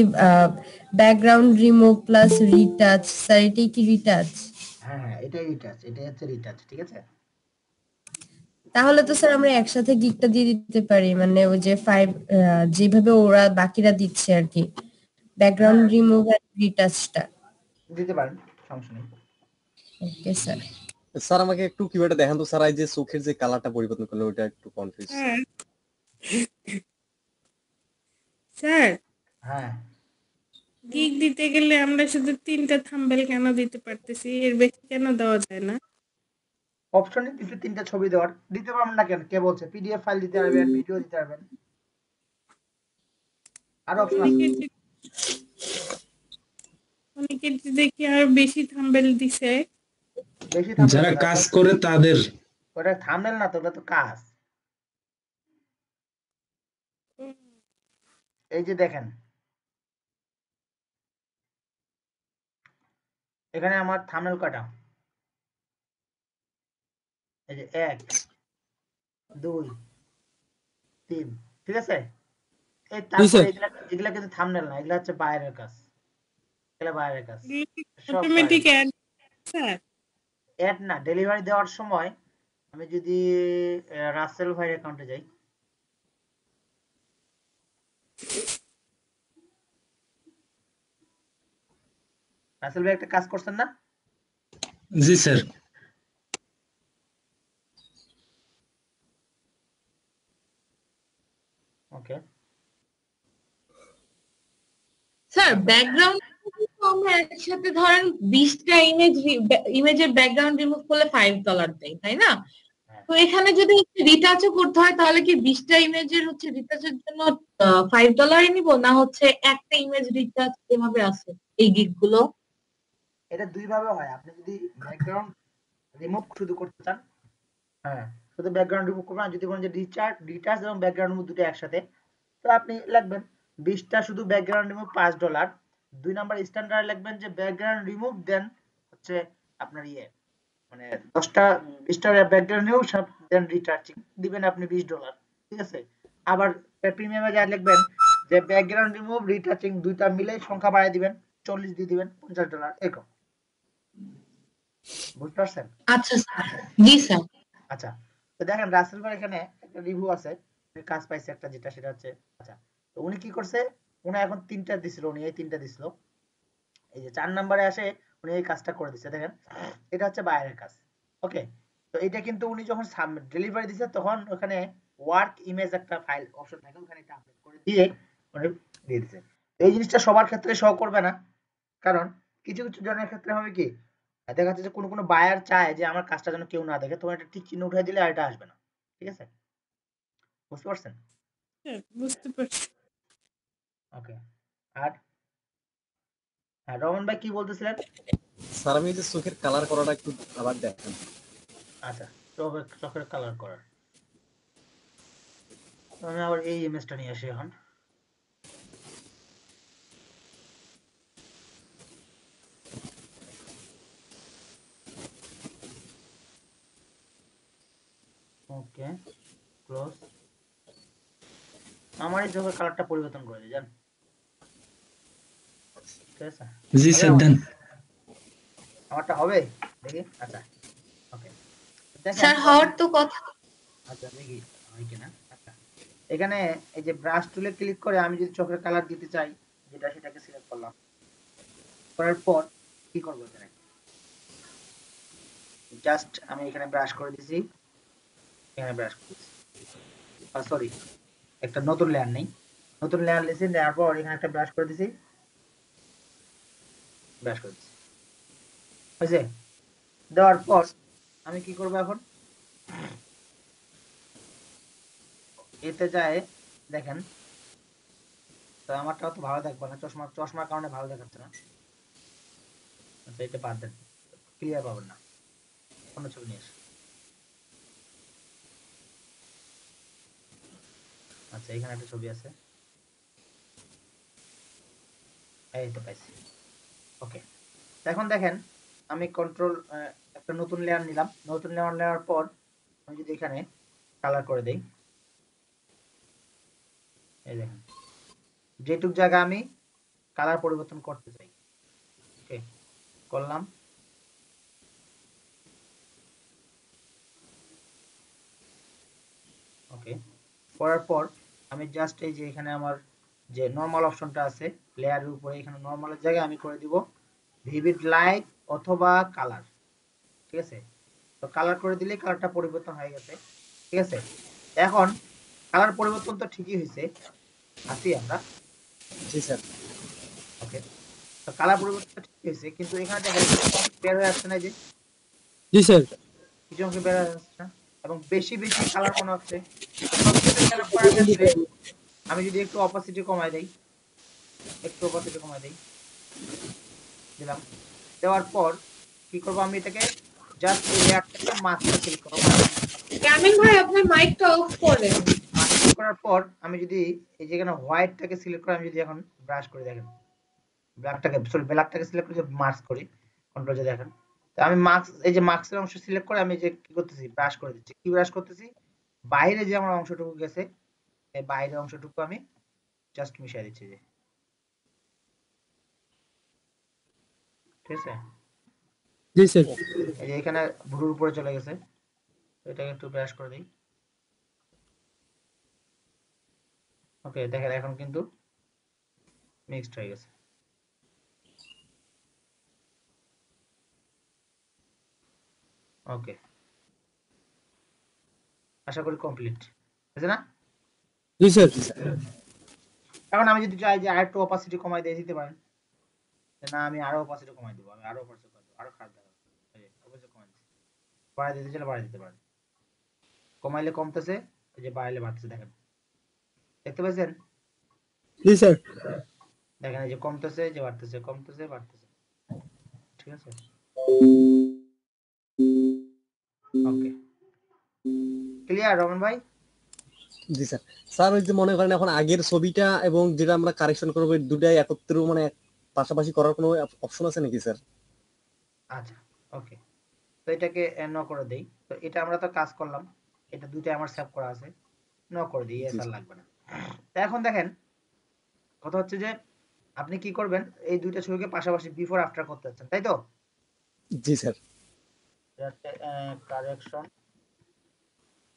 background remove plus retouch, sir এটাই কি রিটাচ? হ্যাঁ হ্যাঁ, এটাই রিটাচ, এটাই হচ্ছে রিটাচ, ঠিক আছে? তাহলে তো স্যার আমরা একসাথে গিগটা দিয়ে দিতে পারি, মানে ওই যে 5 যেভাবে ওরা বাকিরা দিচ্ছে আর কি, ব্যাকগ্রাউন্ড হ্যাঁ, রিমুভ আর রিটাচটা। দিতে পারেন, সমস্যা নেই। Okay sir. স্যার আমাকে একটু কিভাবে দেখান তো স্যার, এই যে চোখের যে কালারটা পরিবর্তন করলো ওটা একটু কনফিউজ। স্যার হ্যাঁ, গিগ দিতে গেলে আমরা শুধু 3টা থাম্বনেল কেন দিতে পারতেছি, এর বেশি কেন দেওয়া যায় না? অপশনে দিতে 3টা ছবি দেওয়ার, দিতে পারবেন না কেন? কে বলছে? পিডিএফ ফাইল দিতে পারবেন, ভিডিও দিতে পারবেন, আর অপশন আছে। অনেকের যে- অনেকের যে দেখি আর বেশি থাম্বনেল দিছে। বেশি থাম্বনেল যারা কাজ করে তাদের। ওটা থাম্বনেল না তো, ওটা তো কাজ। এই যে দেখেন, এখানে আমার থাম্বনেল কয়টা? এই যে 1 2 3, ঠিক আছে? এই জি তারপরে স্যার। এগুলা এগুলা কিন্তু থাম্বনেল না, এগুলা হচ্ছে বাইরের কাজ। এগুলো বাইরের কাজ, সব অটোমেটিক বাইরের কাজ। স্যার অ্যাড না, ডেলিভারি দেওয়ার সময় আমি যদি রাসেল ভাইয়ের অ্যাকাউন্টে যাই, রাসেল ভাই একটা কাজ করছেন না? জি স্যার। ওকে, স্যার ব্যাকগ্রাউন্ড আমরা একসাথে ধরেন 20টা ইমেজের ব্যাকগ্রাউন্ড রিমুভ করলে $5 দেয়, তাই না? হ্যাঁ। তো এখানে যদি রিটাচও করতে হয় তাহলে কি 20টা ইমেজের রিটাচের জন্য $5 নিব, না হচ্ছে একটা ইমেজ রিটাচ এভাবে আছে এই গিগ গুলো? এটা দুই ভাবে হয়। আপনি যদি ব্যাকগ্রাউন্ড রিমুভ শুধু করতে চান, হ্যাঁ, শুধু ব্যাকগ্রাউন্ড রিমুভ করবেন, আর যদি বলেন যে ডিটাচ এবং ব্যাকগ্রাউন্ড রিমুভ দুটো একসাথে, তো আপনি লিখবেন 20টা শুধু ব্যাকগ্রাউন্ড রিমুভ $5। 2 নাম্বার স্ট্যান্ডার্ড লিখবেন যে ব্যাকগ্রাউন্ড রিমুভ দেন হচ্ছে আপনার মানে 20টা ব্যাকগ্রাউন্ড রিমুভ দেন রিটাচিং দিবেন আপনি $20, ঠিক আছে? আবার প্রিমিয়ামে যা লিখবেন যে ব্যাকগ্রাউন্ড রিমুভ রিটাচিং দুইটা মিলে সংখ্যা বাড়ায় দিবেন, 40 দিয়ে দিবেন, $50 এরকম। বুঝতে পারছেন? আচ্ছা স্যার, জি স্যার। আচ্ছা, তো দেখেন রাসেল ভাই এখানে একটা রিভিউ আছে, কাজ পাইছে একটা, যেটা সেটা হচ্ছে, আচ্ছা, তো উনি কি করছে, উনি এখন 3টা দিছিল, উনি এই 3টা দিছিল, এই যে 4 নম্বরে আসে উনি এই কাজটা করে দিচ্ছে, দেখেন এটা হচ্ছে বাইরের কাজ। ওকে, তো এটা কিন্তু উনি যখন ডেলিভারি দিছে তখন ওখানে ওয়ার্ক ইমেজ একটা ফাইল অপশন থাকে, ওখানে এটা আপলোড করে দিয়ে উনি দিয়ে দিছে। এই জিনিসটা সবার ক্ষেত্রে শো করবে না, কারণ কিছু কিছু জনের ক্ষেত্রে হবে কি, দেখা যাচ্ছে যে কোনো বায়ার চায় যে আমার কাজটা যেন কেউ না দেখে, তখন একটা টিক চিহ্ন উঠাই দিলে আর এটা আসবে না, ঠিক আছে? বুঝতে পারছেন? বুঝতে পারছি। ওকে, আর হ্যাঁ, রমন ভাই কি বলতেছিলেন? স্যার আমি এই যে চোখের কালার করাটা একটু আবার দেখেন। আচ্ছা, চোখের কালার করার, তো আমি আবার এই ইমেজটা নিয়ে আসি এখন। ওকে, ক্লোজ। আমার এই চোখের কালারটা পরিবর্তন করে দিই, জান, ঠিক আছে? জি হবে স্যার দেন। আমারটা হবে, দেখি। আচ্ছা, ওকে, দেখেন। স্যার হওয়ার তো কথা। আচ্ছা, দেখি হয় কিনা। আচ্ছা, এখানে এই যে ব্রাশ টুলে ক্লিক করে আমি যদি চোখের কালার দিতে চাই, যেটা সেটাকে সিলেক্ট করলাম, করার পর কি করবো, এখানে জাস্ট আমি এখানে ব্রাশ করে দিছি, এখানে ব্রাশ করে দিছি, সরি, একটা নতুন লেয়ার নেই, নতুন লেয়ার লিখে দেওয়ার পর এখানে একটা ব্রাশ করে দিছি, ব্রাশ করে দিছি, হয়েছে? দেওয়ার পর আমি কি করবো এখন, এতে যায়, দেখেন, তো আমারটা তো ভালো দেখবো না, চশমার কারণে ভালো দেখাচ্ছে না। আচ্ছা, এটা বাদ দেন, ক্লিয়ার পাবেন না, অন্য ছবি নিয়ে আসি। আচ্ছা, এখানে একটা ছবি আছে, এই তো পাইছি। ওকে, এখন দেখেন আমি কন্ট্রোল একটা নতুন লেয়ার নিলাম, নতুন লেয়ার নেওয়ার পর আমি যদি এখানে কালার করে দেই, এই দেখেন যেটুক জায়গা আমি কালার পরিবর্তন করতে চাই, ওকে, করলাম। ওকে, করার পর আমি জাস্ট এই যে এখানে আমার যে নরমাল অপশনটা আছে লেয়ারের উপরে, এখানে নরমালের জায়গায় আমি করে দিব ভিভিড লাইট অথবা কালার, ঠিক আছে? তো কালার করে দিলে কালারটা পরিবর্তন হয়ে গেছে, ঠিক আছে? এখন কালার পরিবর্তন তো ঠিকই হয়েছে, আছি আমরা। জি স্যার। ওকে, তো কালার পরিবর্তন ঠিক হয়েছে, কিন্তু এখানে দেখেন বের হয়ে আসছে না, যে জি স্যার। কিছু অংশ বের হয়ে আসছে না, এবং বেশি বেশি কালার মনে হচ্ছে। সবকিছু সেটআপ করার ক্ষেত্রে আমি যদি একটু অপাসিটি কমাই দেই, একটু অপাসিটি কমাই দেই, দিলাম, দেওয়ার পর কি করব, আমি এটাকে জাস্ট এই লেয়ারটাকে মাস্কে সিলেক্ট করব, ক্যামিল ভাই আপনার মাইকটা অফ করেন। মাস্ক করার পর আমি যদি এই যেখানে হোয়াইটটাকে সিলেক্ট করে আমি যদি এখন ব্রাশ করে, দেখেন ব্ল্যাকটাকে সিলেক্ট করে মাস্ক করি, কন্ট্রোল যে দেখেন, তো আমি মাস্ক, এই যে মাস্কের অংশ সিলেক্ট করে আমি যে কি করতেছি, ব্রাশ করে দিচ্ছি। কি ব্রাশ করতেছি, বাইরে যে আমার অংশটুকু গেছে এই বাইরের অংশটুকু আমি জাস্ট মিশিয়ে দিচ্ছি, যে ঠিক আছে? জি স্যার। এই যে এখানে ভুরুর উপরে চলে গেছে, তো এটাকে একটু ব্রাশ করে দিই। ওকে, দেখেন এখন কিন্তু মিক্সড হয়ে গেছে। ওকে, আশা করি কমপ্লিট হয়েছে না? জি স্যার। এখন আমি যদি চাই যে আরেকটু অপাসিটি কমাই দিয়ে দিতে পারেন, যে না আমি আরো অপাসিটি কমাই দেবো, আমি আরো অপাসিটি কমাই দেবো, আরো খারাপ দেখাবে, এই যে অপাসিটি কমাই দিচ্ছি, বাড়াই দিতে চাইলে বাড়াই দিতে পারেন, কমাইলে কমতেছে, এই যে বাড়াইলে বাড়তেছে, দেখেন দেখতে পাচ্ছেন? জি স্যার। দেখেন এই যে কমতেছে, এই যে বাড়তেছে, কমতেছে বাড়তেছে, ঠিক আছে? ওকে, ক্লিয়ার রমন ভাই? জি স্যার। স্যার ওই যে মনে করেন এখন আগের ছবিটা এবং যেটা আমরা কারেকশন করবো এই দুটাই একত্রে মানে পাশাপাশি করার কোনো অপশন আছে নাকি স্যার? আচ্ছা, ওকে, তো এটাকে ন করে দেই। তো এটা আমরা তো কাজ করলাম, এটা দুইটা আমার সেভ করা আছে, ন করে দিই, এস জি আর স্যার। লাগবে না। তো এখন দেখেন কথা হচ্ছে যে আপনি কি করবেন, এই দুইটা ছবিকে পাশাপাশি বিফোর আফটার করতে যাচ্ছেন, তাই তো? জি স্যার। কারেকশন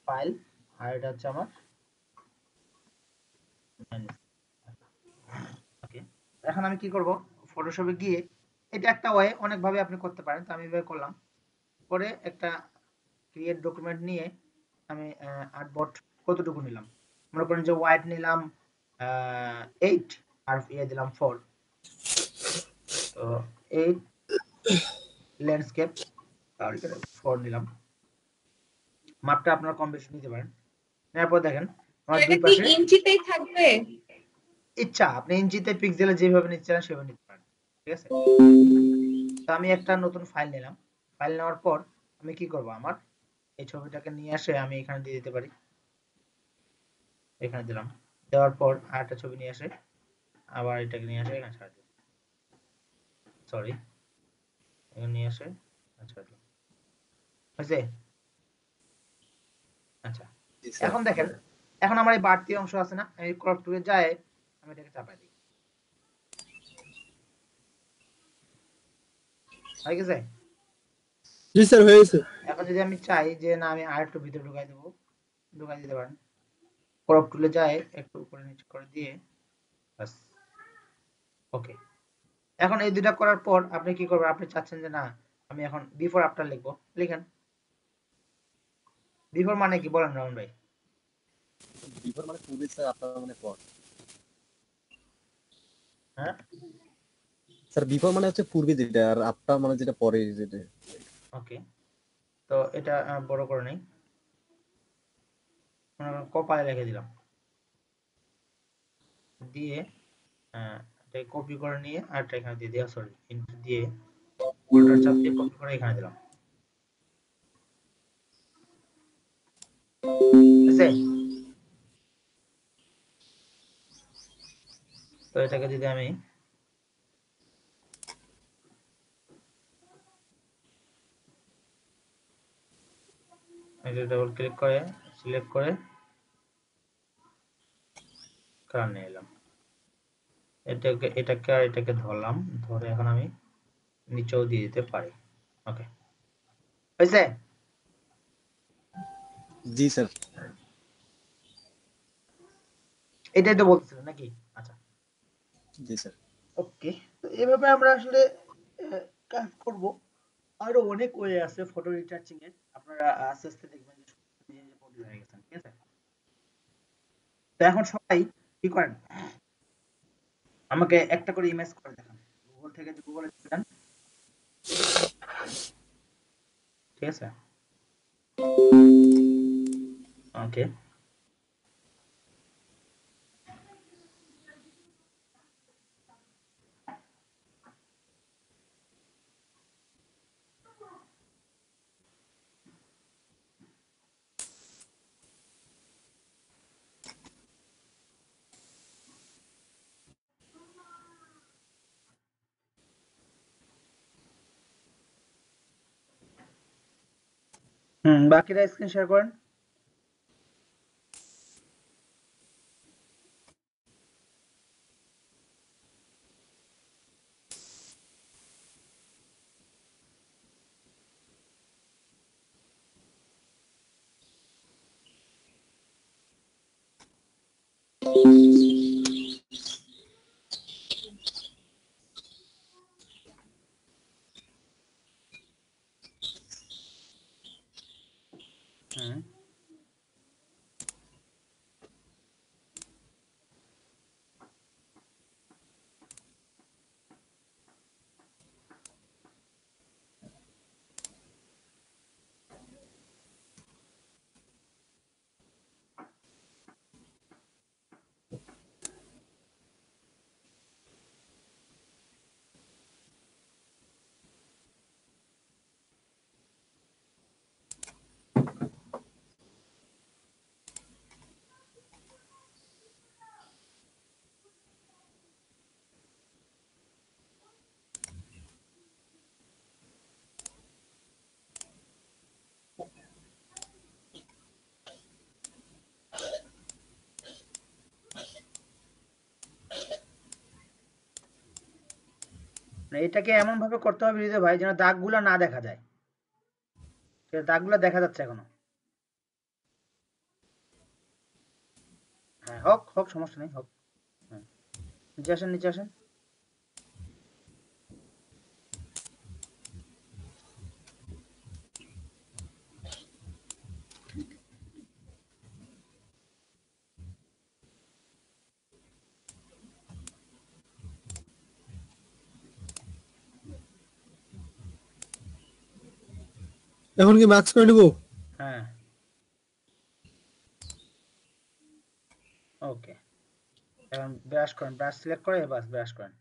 ফাইল, আর এটা হচ্ছে আমার ওকে। এখন আমি কি করব, ফটোশপে গিয়ে, এটা একটা ওয়ে, অনেকভাবে আপনি করতে পারেন, তো আমি এভাবে করলাম, করে একটা ক্রিয়েট ডকুমেন্ট নিয়ে আমি আর্টবোর্ড কতটুকু নিলাম, মনে করেন যে হোয়াইট নিলাম 8 আর ইয়ে দিলাম 4, তো 8 ল্যান্ডস্কেপ আর 4 নিলাম, মাপটা আপনারা কম বেশি নিতে পারেন। নেওয়ার পর দেখেন আমার এটা দুই কি পাশে ইঞ্চিতেই থাকবে? ইচ্ছা, আপনি ইঞ্চিতে পিক্সেলে যেভাবে নিতে চান সেভাবে নিতে পারেন, ঠিক আছে? তো আমি একটা নতুন ফাইল নিলাম, ফাইল নেওয়ার পর আমি কি করব, আমার এই ছবিটাকে নিয়ে আসে আমি এখানে দিয়ে দিতে পারি, এখানে দিলাম, দেওয়ার পর আরেকটা ছবি নিয়ে আসে, আবার এটাকে নিয়ে আসে এখানে ছাড়া দিই, সরি, এখানে নিয়ে আসে আচ্ছা দিলাম, হয়েছে? আচ্ছা, জি স্যার। এখন দেখেন, এখন আমার এই বাড়তি অংশ আছে না, এই ক্রপ টুলে যায় আমি এটাকে চাপাই দিই, হয়ে গেছে? জি স্যার হয়ে গেছে। এখন যদি আমি চাই যে না আমি আরেকটু ভিতরে ঢুকাই দেবো, ঢুকাই দিতে পারেন, ক্রপ টুলে যায় একটু উপরে নিচে করে দিয়ে, বাস, ওকে। এখন এই দুইটা করার পর আপনি কি করবেন, আপনি চাচ্ছেন যে না আমি এখন বিফোর আফটার লিখবো, লিখেন। বিফোর মানে কি বলেন রাহুল ভাই? বিফোর মানে পূর্বে স্যার, আপনার মানে পর। হ্যাঁ, স্যার বিফোর মানে হচ্ছে পূর্বে যেটা, আর আফটার মানে যেটা পরে যেটা। ওকে, তো এটা বড় করে নেই, কপালে লিখে দিলাম, দিয়ে এটা কপি করে নিয়ে আরেকটা এখানে দিয়ে দিই, সরি ইন্টার দিয়ে উল্টার চাপ দিয়ে কপি করে এখানে দিলাম, বুঝছে? তো এটাকে যদি আমি এটা ডাবল ক্লিক করে সিলেক্ট করে কালার নিয়ে এলাম, এটাকে আর এটাকে ধরলাম, ধরে এখন আমি নিচেও দিয়ে দিতে পারি, ওকে, হয়েছে? জি স্যার। এটাই তো বলছিলেন নাকি? আচ্ছা, জি স্যার। ওকে, তো এভাবে আমরা আসলে কাজ করব। আরো অনেক ওয়ে আছে ফটো রিটাচিং এর, আপনারা আস্তে আস্তে দেখবেন যে নিজে নিজে পরিচিত হয়ে গেছেন, ঠিক আছে? তো এখন সবাই কি করেন, আমাকে একটা করে ইমেজ করে দেখান, গুগল থেকে, যে গুগলে দেন, ঠিক আছে? ওকে, বাকিরা স্ক্রিন শেয়ার করেন। হুম এটাকে এমন ভাবে করতে হবে হৃদয় ভাই যেন দাগগুলো না দেখা যায়। দাগগুলো দেখা যাচ্ছে এখনো। হ্যাঁ হোক হোক, সমস্যা নেই, হোক। হ্যাঁ, নিচে আসেন, নিচে আসেন। এখন কি মার্কস করে নেবো? হ্যাঁ ওকে, এখন ব্রাশ করেন, ব্রাশ সিলেক্ট করে বাস ব্রাশ করেন।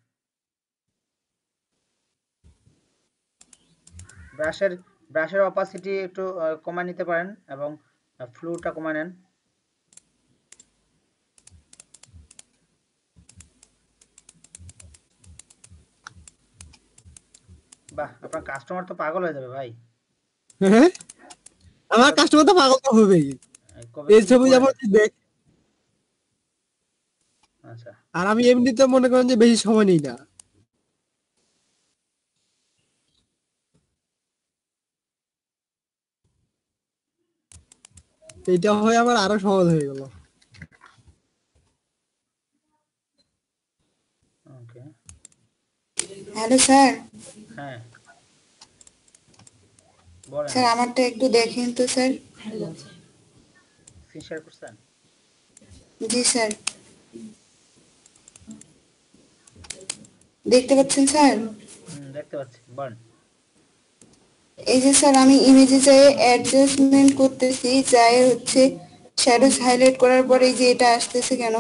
ব্রাশের অপাসিটি একটু কমায় নিতে পারেন এবং ফ্লুটা কমায় নেন। বাহ, আপনার কাস্টমার তো পাগল হয়ে যাবে ভাই। হ্যাঁ, আমার কাস্টমার তো পাগল তো হবেই। কবে এই কি ছবি করে? যেমন দেখ, আচ্ছা আর আমি এমনিতে মনে করেন যে বেশি সময় নিই না। এটা হয়ে আমার আরো সহজ হয়ে গেল। ওকে। Hello sir. হ্যাঁ বলেন। স্যার আমারটা একটু দেখেন তো স্যার। স্ক্রিন শেয়ার করছেন? জি স্যার, দেখতে পাচ্ছেন স্যার? দেখতে পাচ্ছি, বলেন। এই যে স্যার আমি ইমেজে যাই অ্যাডজাস্টমেন্ট করতেছি, যাই হচ্ছে শ্যাডোজ হাইলাইট করার পরে এই যে এটা আসতেছে কেন?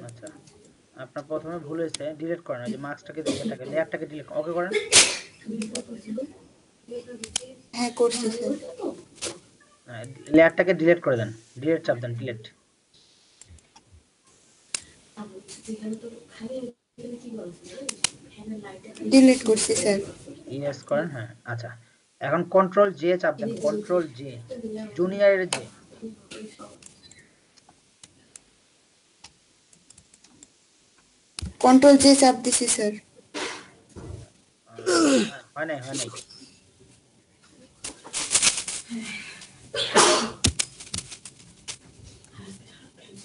আচ্ছা, আপনার প্রথমে ভুল হয়েছে, ডিলিট করেন, ওই যে মার্কসটাকে, ইয়েটাকে, লেয়ারটাকে ডিলিট ওকে করেন। হ্যাঁ করছি স্যার। লেয়ারটাকে ডিলিট করে দেন, ডিলিট চাপ দেন, ডিলিট। ডিলিট করছি স্যার। ইয়েস করেন, হ্যাঁ। আচ্ছা, এখন কন্ট্রোল জে চাপ দেন, কন্ট্রোল জে, জুনিয়রের জে। কন্ট্রোল জে চাপ দিছি স্যার। হয় নাই, হয় নাই।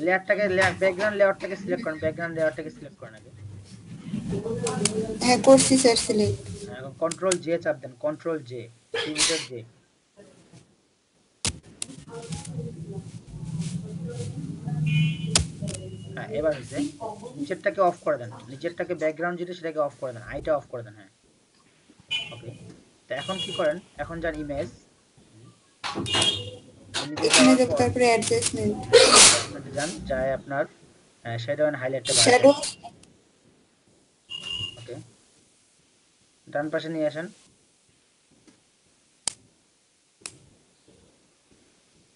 লেয়ারটাকে, ব্যাকগ্রাউন্ড লেয়ারটাকে সিলেক্ট করেন, ব্যাকগ্রাউন্ড লেয়ারটাকে সিলেক্ট করেন আগে। হ্যাঁ করছি স্যার সিলেক্ট। এখন কন্ট্রোল জে চাপ দেন, কন্ট্রোল জে, কিবোর্ডের জে। হ্যাঁ এবার হয়েছে। নিচেরটাকে অফ করে দেন, নিচেরটাকে ব্যাকগ্রাউন্ড যেটা সেটাকে অফ করে দেন, আইটা অফ করে দেন। হ্যাঁ ওকে। তো এখন কি করেন, এখন যান ইমেজ, ইমেজে এখানে যাওয়ার যাব, পর তারপরে অ্যাডজাস্টমেন্ট, অ্যাডজাস্টমেন্টে যান, যায় আপনার শ্যাডো এন্ড হাইলাইটটা বাড়াতে শ্যাডো। হবে। ওকে, ডান পাশে নিয়ে আসেন।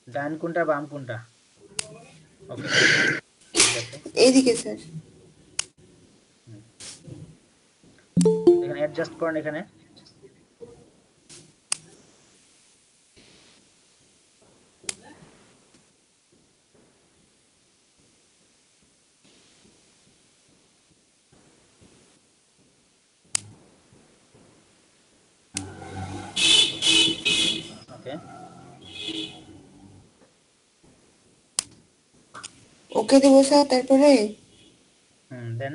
ডান কোনটা বাম কোনটা? ওকে ঠিক আছে। এইদিকে স্যার। এখানে অ্যাডজাস্ট করেন, এখানে ওকে। ওকে দেবো স্যার তারপরে দেন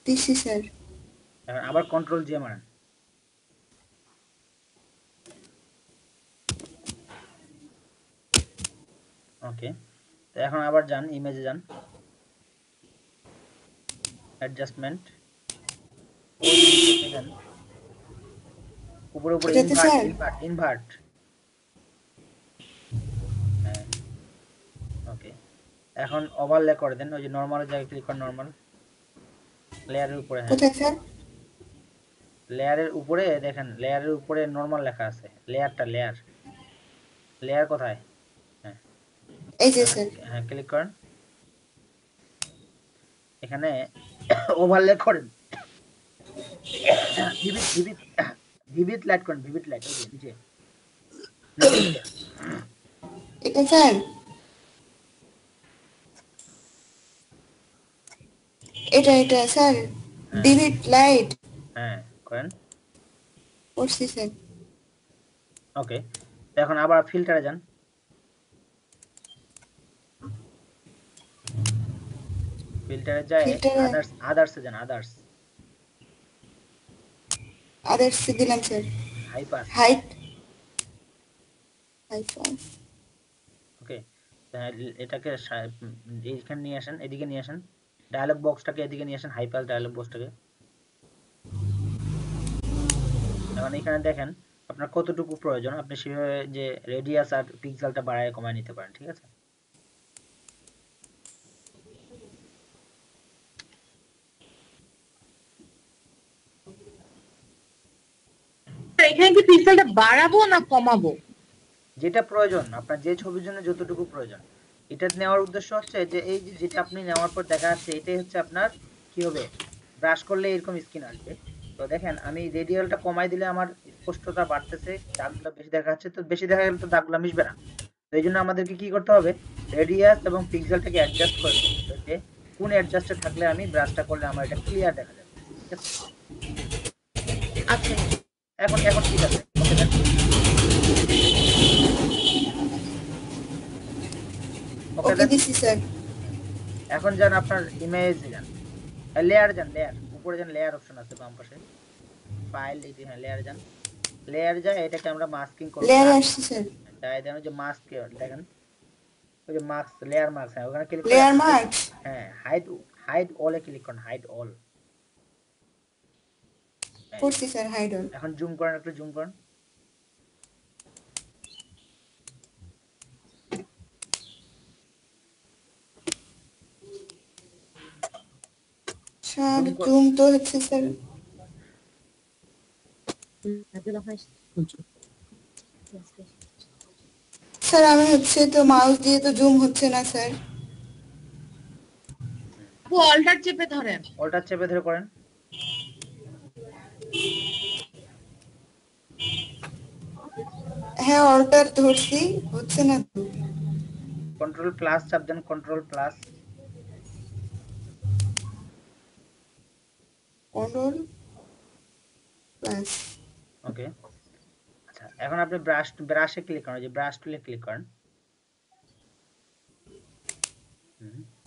দিচ্ছি স্যার। এখন আবার কন্ট্রোল জে মারেন। ওকে, তো এখন আবার যান ইমেজে যান, অ্যাডজাস্টমেন্ট, উপরে উপরে এটাতে ইনভার্ট স্যার? Invert invert. হ্যাঁ ওকে, এখন ওভারলে করে দেন, ওই যে নরমালের জায়গায় ক্লিক করেন, নরমাল লেয়ারের উপরে। হ্যাঁ কোথায় স্যার? লেয়ারের উপরে দেখেন, লেয়ারের উপরে নরমাল লেখা আছে, লেয়ারটা লেয়ার, লেয়ার কোথায়? হ্যাঁ এই যে স্যার। হ্যাঁ ক্লিক করেন, এখানে ওভারলে করেন, ভিভিড লাইট করেন, ভিভিড লাইট ওই যে নিচে। এটা স্যার? এটা স্যার ডিভিড লাইট হ্যাঁ করেন, করছি স্যার। ওকে, এখন আবার ফিল্টারে যান, ফিল্টারে যায় আদার্সে যান, আদার্স দিলাম স্যার। হাই পাস, হাইট ওকে, এটাকে এইখানে নিয়ে আসেন, এদিকে নিয়ে আসেন, ডায়লগ বক্সটাকে এদিকে নিয়ে আসেন, হাই পাস ডায়লগ বক্সটাকে। এখন এখানে দেখেন আপনার কতটুকু প্রয়োজন, আপনি সেভাবে যে রেডিয়াস আর পিক্সেলটা বাড়ায় কমায় নিতে পারেন, ঠিক আছে। এখানে কি পিক্সেলটা বাড়াবো না কমাবো? যেটা প্রয়োজন আপনার, যে ছবির জন্য যতটুকু প্রয়োজন। এটা নেওয়ার উদ্দেশ্য হচ্ছে যে এই যে যেটা আপনি নেওয়ার পর দেখা যাচ্ছে, এটাই হচ্ছে আপনার কি হবে, ব্রাশ করলে এরকম স্ক্রিন আসবে। তো দেখেন আমি রেডিয়ালটা কমাই দিলে আমার স্পষ্টতা বাড়তেছে, দাগগুলো বেশি দেখা যাচ্ছে, তো বেশি দেখা গেলে তো দাগগুলো মিশবে না। তো এই জন্য আমাদেরকে কি করতে হবে, রেডিয়াস এবং পিক্সেলটাকে অ্যাডজাস্ট করে দিতে হবে, কোন অ্যাডজাস্টে থাকলে আমি ব্রাশটা করলে আমার এটা ক্লিয়ার দেখা যাবে, ঠিক আছে। আচ্ছা এখন ঠিক আছে, ওকে দেন। ওকে দিছি স্যার। এখন যান আপনার ইমেজে যান, লেয়ার যান, লেয়ার উপরে যান, লেয়ার অপশন আছে বাম পাশে, ফাইল এই যে, হ্যাঁ লেয়ার যান, লেয়ার যায় এটাকে আমরা মাস্কিং করব। লেয়ার আসছে স্যার। তাই দেন ওই যে মাস্ক দেখেন, ওই যে মাস্ক, লেয়ার মাস্ক, হ্যাঁ ওখানে ক্লিক করুন, লেয়ার মার্ক। হ্যাঁ হাইড অলে ক্লিক করুন, হাইড অল। করছি স্যার হাইড অল। এখন জুম করেন, একটু জুম করেন, স্যার জুম তো হচ্ছে স্যার। স্যার আমি হচ্ছে তো মাউস দিয়ে তো জুম হচ্ছে না স্যার। আপু অল্টার চেপে ধরেন, অল্টার চেপে ধরে করেন, হ্যাঁ অল্টার ধরছি, হচ্ছে না তো। কন্ট্রোল প্লাস চাপ দেন, কন্ট্রোল প্লাস, কন্ট্রোল প্লাস। ওকে। আচ্ছা এখন আপনি ব্রাশে ক্লিক করেন, যে ব্রাশ টুলে ক্লিক করেন,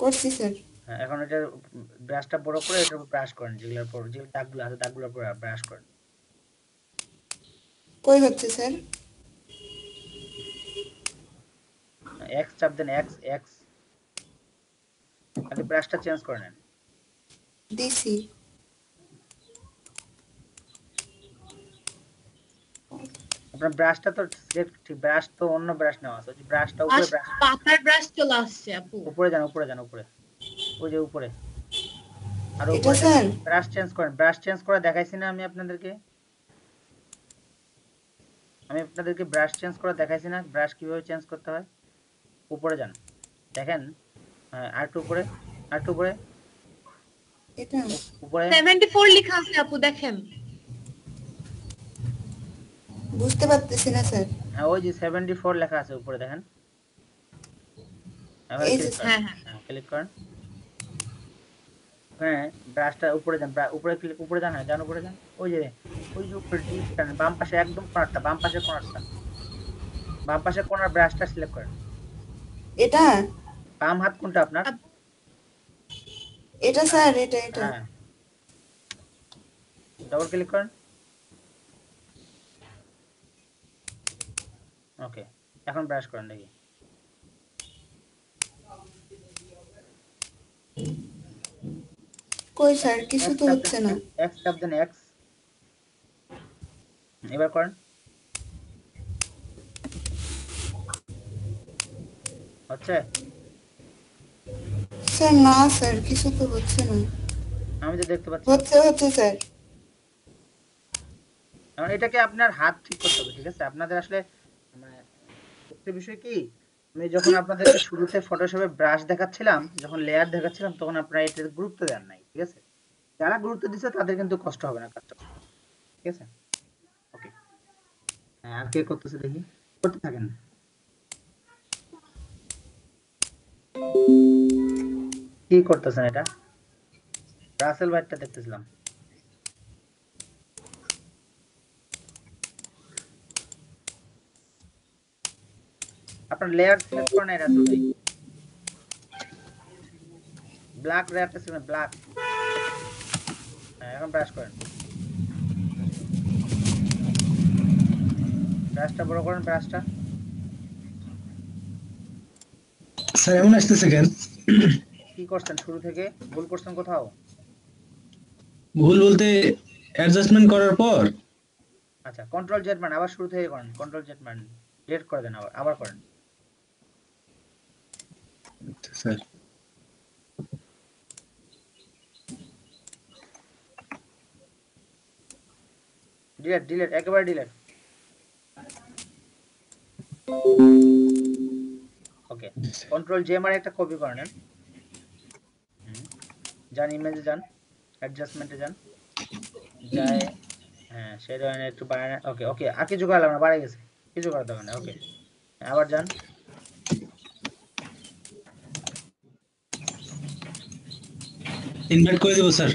করছি স্যার। হ্যাঁ এখন এটা ব্রাশটা বড় করে এটার উপর ব্রাশ করেন, যেগুলোর উপর যে দাগগুলো আছে দাগগুলোর উপর ব্রাশ করেন। কই হচ্ছে স্যার? এক্স চাপ দেন, এক্স খালি ব্রাশটা চেঞ্জ করে নেন। দিছি। আপনার ব্রাশটা তো ঠিক, ব্রাশ তো অন্য ব্রাশ নেওয়া আছে, ব্রাশটা উপরে, ব্রাশ পাতার ব্রাশ চলে আসছে আপু। উপরে যান, উপরে যান, উপরে ওই যে উপরে, আর এটা উপরে স্যার ব্রাশ চেঞ্জ করেন, ব্রাশ চেঞ্জ করে দেখাইছি না আমি আপনাদেরকে, ব্রাশ চেঞ্জ করে দেখাইছি না, ব্রাশ কিভাবে চেঞ্জ করতে হয়। উপরে যান, দেখেন, আর একটু উপরে, আর একটু উপরে, এটা উপরে 74 লেখা আছে আপু দেখেন। বুঝতে পারতেছি না স্যার। হ্যাঁ ওই যে 74 লেখা আছে উপরে দেখেন, এবারে এই যে, ক্লিক করেন, হ্যাঁ হ্যাঁ হ্যাঁ ক্লিক করেন, হ্যাঁ ব্রাশটা উপরে যান, উপরে ক্লিক, উপরে যান, হ্যাঁ যান উপরে যান, ওই যে উপরে ডিপ টান, বাম পাশে একদম কোণারটা, বাম পাশের কোণার ব্রাশটা সিলেক্ট করেন, এটা বাম হাত কোনটা আপনার? এটা স্যার এটা হ্যাঁ, ডবল ক্লিক করেন। ওকে, এখন ব্রাশ করেন দেখি। কই স্যার কিছু তো হচ্ছে না। এক্স চাপ দেন, এক্স। এবার করেন। হচ্ছে? স্যার না স্যার কিছু তো হচ্ছে না। আমি তো দেখতে পাচ্ছি। হচ্ছে স্যার। এখন এটাকে আপনার হাত ঠিক করতে হবে, ঠিক আছে? আপনাদের আসলে মানে একটা বিষয় কি, আমি যখন আপনাদেরকে শুরুতে ফটোশপে ব্রাশ দেখাচ্ছিলাম, যখন লেয়ার দেখাচ্ছিলাম, তখন আপনারা এটাতে গুরুত্ব দেন নাই, ঠিক আছে? যারা গুরুত্ব দিচ্ছে তাদের কিন্তু কষ্ট হবে না কাজটা, ঠিক আছে? ওকে, হ্যাঁ, আর কে করতেছে দেখি, করতে থাকেন। কি করতেছেন এটা? রাসেল ভাইটা দেখতেছিলাম। আপনার লেয়ার সিলেক্ট করেন নাই রাসেল ভাই? ব্ল্যাক লেয়ারটা সিলেক্ট, ব্ল্যাক। হ্যাঁ, এখন ব্রাশ করেন। ব্রাশটা বড় করেন, ব্রাশটা। স্যার এমন আসতেছে কেন? কি করছেন শুরু থেকে? ভুল করছেন কোথাও? ভুল বলতে অ্যাডজাস্টমেন্ট করার পর আচ্ছা, কন্ট্রোল জেড মান আবার শুরু থেকে করেন। কন্ট্রোল জেড মান ডিলিট করে দেন, আবার করেন। স্যার ডিলিট একেবারে ডিলিট। ওকে, কন্ট্রোল জে মারে একটা কপি করে নেন। যান, ইমেজে যান, অ্যাডজাস্টমেন্টে যান, যায়, হ্যাঁ সেটা একটু বাড়ায়। ওকে ওকে, আর কিছু করালাম না, বাড়ে গেছে, কিছু করার দরকার নেই। ওকে, আবার যান। ইনভাইট করে দেবো স্যার।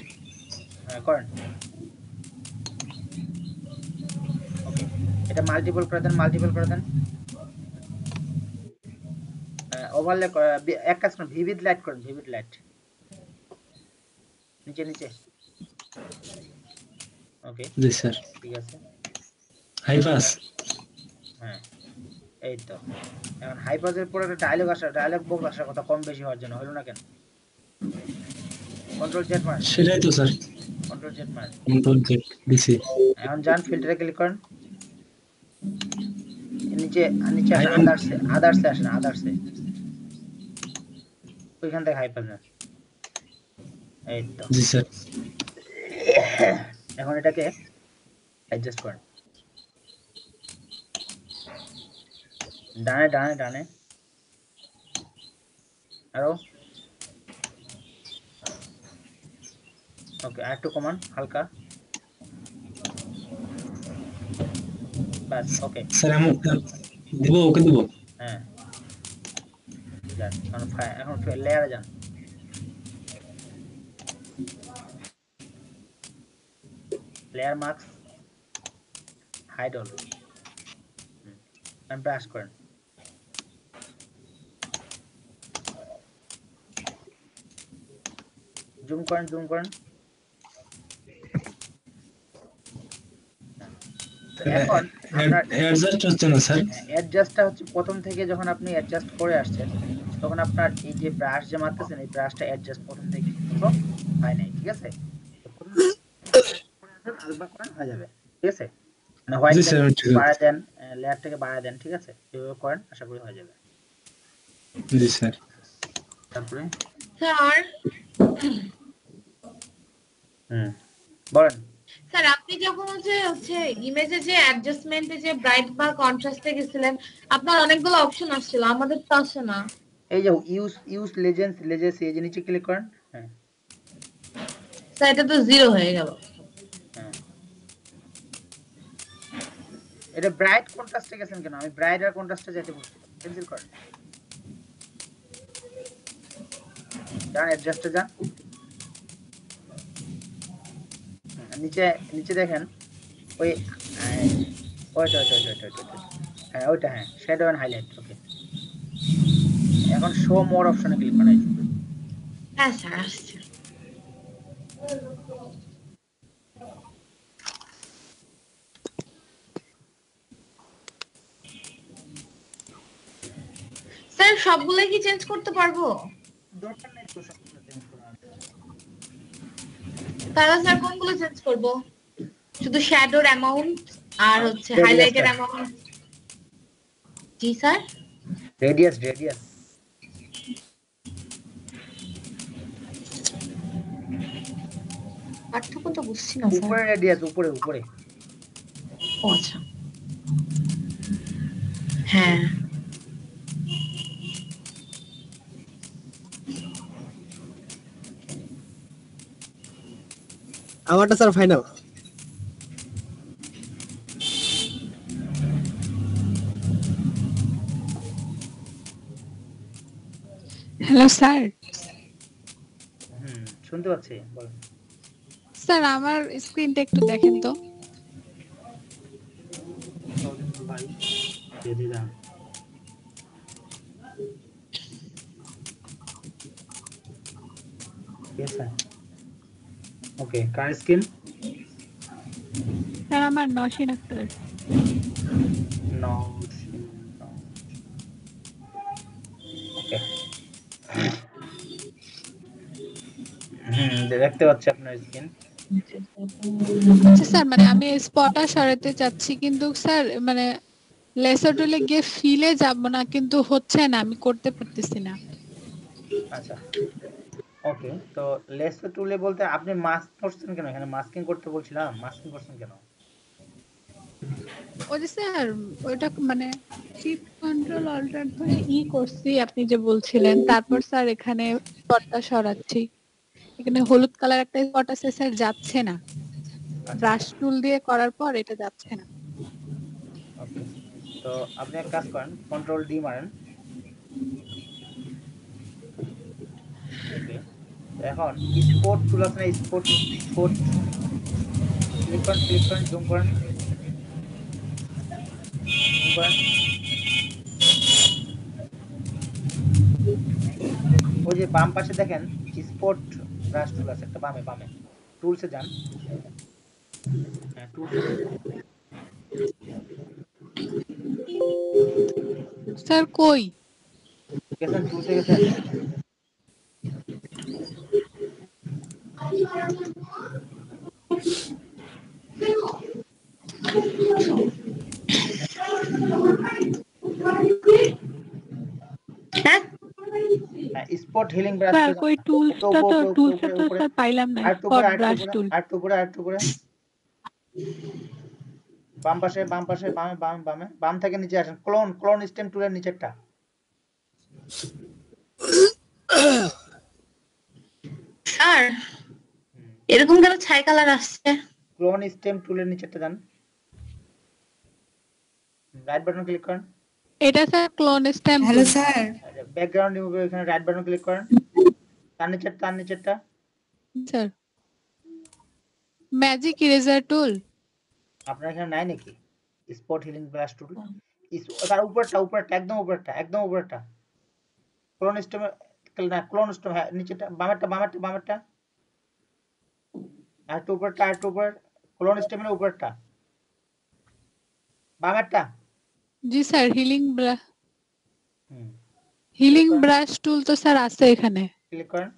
হ্যাঁ করেন। ওকে, এটা মাল্টিপল করে দেন, মাল্টিপল করে দেন। ওভারলে এক কাজ করুন, ভিভিড লাইট করেন, ভিভিড লাইট নিচে নিচে। ওকে জি স্যার। ঠিক আছে, হাই পাস। হ্যাঁ এই তো। এখন হাই পাসের পরে একটা ডায়লগ আসা, ডায়লগ বক্স আসার কথা, কম বেশি হওয়ার জন্য, হলো না কেন? কন্ট্রোল জেড মার, সেটাই তো স্যার। কন্ট্রোল জেড মার। কন্ট্রোল জেড দিছি। এখন যান, ফিল্টারে ক্লিক করেন, নিচে নিচে আসেন, আদার্সে, আদার্সে আসেন, আদার্সে, ওইখান থেকে হাই পাস নেন। এই তো। জি স্যার। এখন এটাকে অ্যাডজাস্ট করেন, ডানে ডানে ডানে, আরো। ওকে, আর একটু কমান হালকা, বাস। ওকে স্যার এমন দিব, ওকে দিব। হ্যাঁ যান, এখন লেয়ারে যান, layer marks, hide all, brush করেন। জুম করেন, জুম করেন। এখন আপনার অ্যাডজাস্ট হচ্ছে না স্যার। অ্যাডজাস্টটা হচ্ছে প্রথম থেকে যখন আপনি অ্যাডজাস্ট করে আসছেন, তখন আপনার এই যে ব্রাশ যে মারতেছেন, এই ব্রাশটা অ্যাডজাস্ট প্রথম থেকে হয় নাই, ঠিক আছে? আরেকবার করেন, হয়ে যাবে, ঠিক আছে? মানে হোয়াইট বাড়ায় দেন, লেয়ারটাকে বাড়ায় দেন, ঠিক আছে? এভাবে করেন, আশা করি হয়ে যাবে। জি স্যার। তারপরে স্যার বলেন। স্যার আপনি যখন হচ্ছে ইমেজে যে অ্যাডজাস্টমেন্টে যে ব্রাইট বা কন্ট্রাস্টে গেছিলেন, আপনার অনেকগুলো অপশন আসছিল, আমাদের তো আসে না। এই যে ইউজ লেজেন্সি, এই যে নিচে ক্লিক করেন। হ্যাঁ স্যার এটা তো 0 হয়ে গেল। হ্যাঁ, এটা ব্রাইট কন্ট্রাস্টে গেছেন কেন? আমি ব্রাইট আর কন্ট্রাস্টে যেতে বলছি, ক্যান্সেল করেন, যান অ্যাডজাস্টে যান, নিচে নিচে দেখেন ওই ওইটা, হ্যাঁ ওইটা, হ্যাঁ শ্যাডো এন্ড হাইলাইট। ওকে, এখন শো মোর অপশনে ক্লিক করেন। হ্যাঁ স্যার আসছে। স্যার সবগুলো কি চেঞ্জ করতে পারবো? দরকার নেই তো সবগুলো চেঞ্জ করার। তাহলে স্যার কোনগুলো চেঞ্জ করব? শুধু শ্যাডোর অ্যামাউন্ট আর হচ্ছে Radius হাইলাইটের টা। অ্যামাউন্ট। জি স্যার। রেডিয়াস পার্থক্য তো বুঝছি না স্যার। উপরে রেডিয়াস উপরে ও আচ্ছা। হ্যাঁ আমারটা স্যার ফাইনাল। Hello sir. শুনতে পাচ্ছি, বলেন। স্যার আমার স্ক্রিনটা একটু দেখেন তো। ভাই যদি দাম yes sir okay কার স্ক্রিন স্যার আমার নশিন আক্তার। no okay দেখতে পাচ্ছি আপনার স্ক্রিন। আচ্ছা স্যার, মানে আমি স্পটটা সরাতে চাচ্ছি কিন্তু স্যার মানে লেসার টুলে গিয়ে ফিলে যাব না, কিন্তু হচ্ছে না, আমি করতে পারতেছি না। আচ্ছা ওকে, তো লেসো টুলে বলতে আপনি মাস্ক করছেন কেন? এখানে মাস্কিং করতে বলছিলাম, মাস্কিং করছেন কেন? ওই যে স্যার ওইটা মানে শিফট কন্ট্রোল অল্টার ধরে করছি আপনি যে বলছিলেন, তারপর স্যার এখানে স্পটটা সরাচ্ছি, এখানে হলুদ কালার একটা স্পট আছে স্যার, যাচ্ছে না। ব্রাশ টুল দিয়ে করার পর এটা যাচ্ছে না। ওকে, তো আপনি এক কাজ করেন, কন্ট্রোল ডি মারেন। ওকে, এখন স্পট টুল আছে না, স্পট ক্লিক করেন জুম করেন ওই যে বাম পাশে দেখেন স্পট ব্রাশ টুল আছে একটা, বামে টুলসে যান। হ্যাঁ টুলসে স্যার কই গেছেন? টুলসে গেছেন? স্পট হিলিং ব্রাশ স্যার কই টুলসটা তো স্যার পাইলাম না। স্পট ব্রাশ টুল আরেকটু উপরে বাম পাশে বামে বাম থেকে নিচে আসেন, ক্লোন স্টেম টুলের নিচেরটা। স্যার এরকম কেন ছাই কালার আসছে? ক্লোন স্টেম টুলের নিচেরটা যান, রাইট বাটন ক্লিক করেন। এটা sir clone stamp. Hello sir, background remove এখানে রাইট বাটন ক্লিক করেন, তার নিচেরটা স্যার ম্যাজিক ইরেজার টুল। আপনার এখানে নাই নাকি স্পট হিলিং ব্রাশ টুল? তার উপরটা একদম উপরটা ক্লোন স্টেম না, ক্লোন স্টেম, হ্যাঁ নিচেরটা বামেরটা আর উপরটা ক্লোন স্টেমের উপরটা বামেরটা। জি স্যার হিলিং ব্রাশ টুল তো স্যার আছে এখানে। ক্লিক করেন।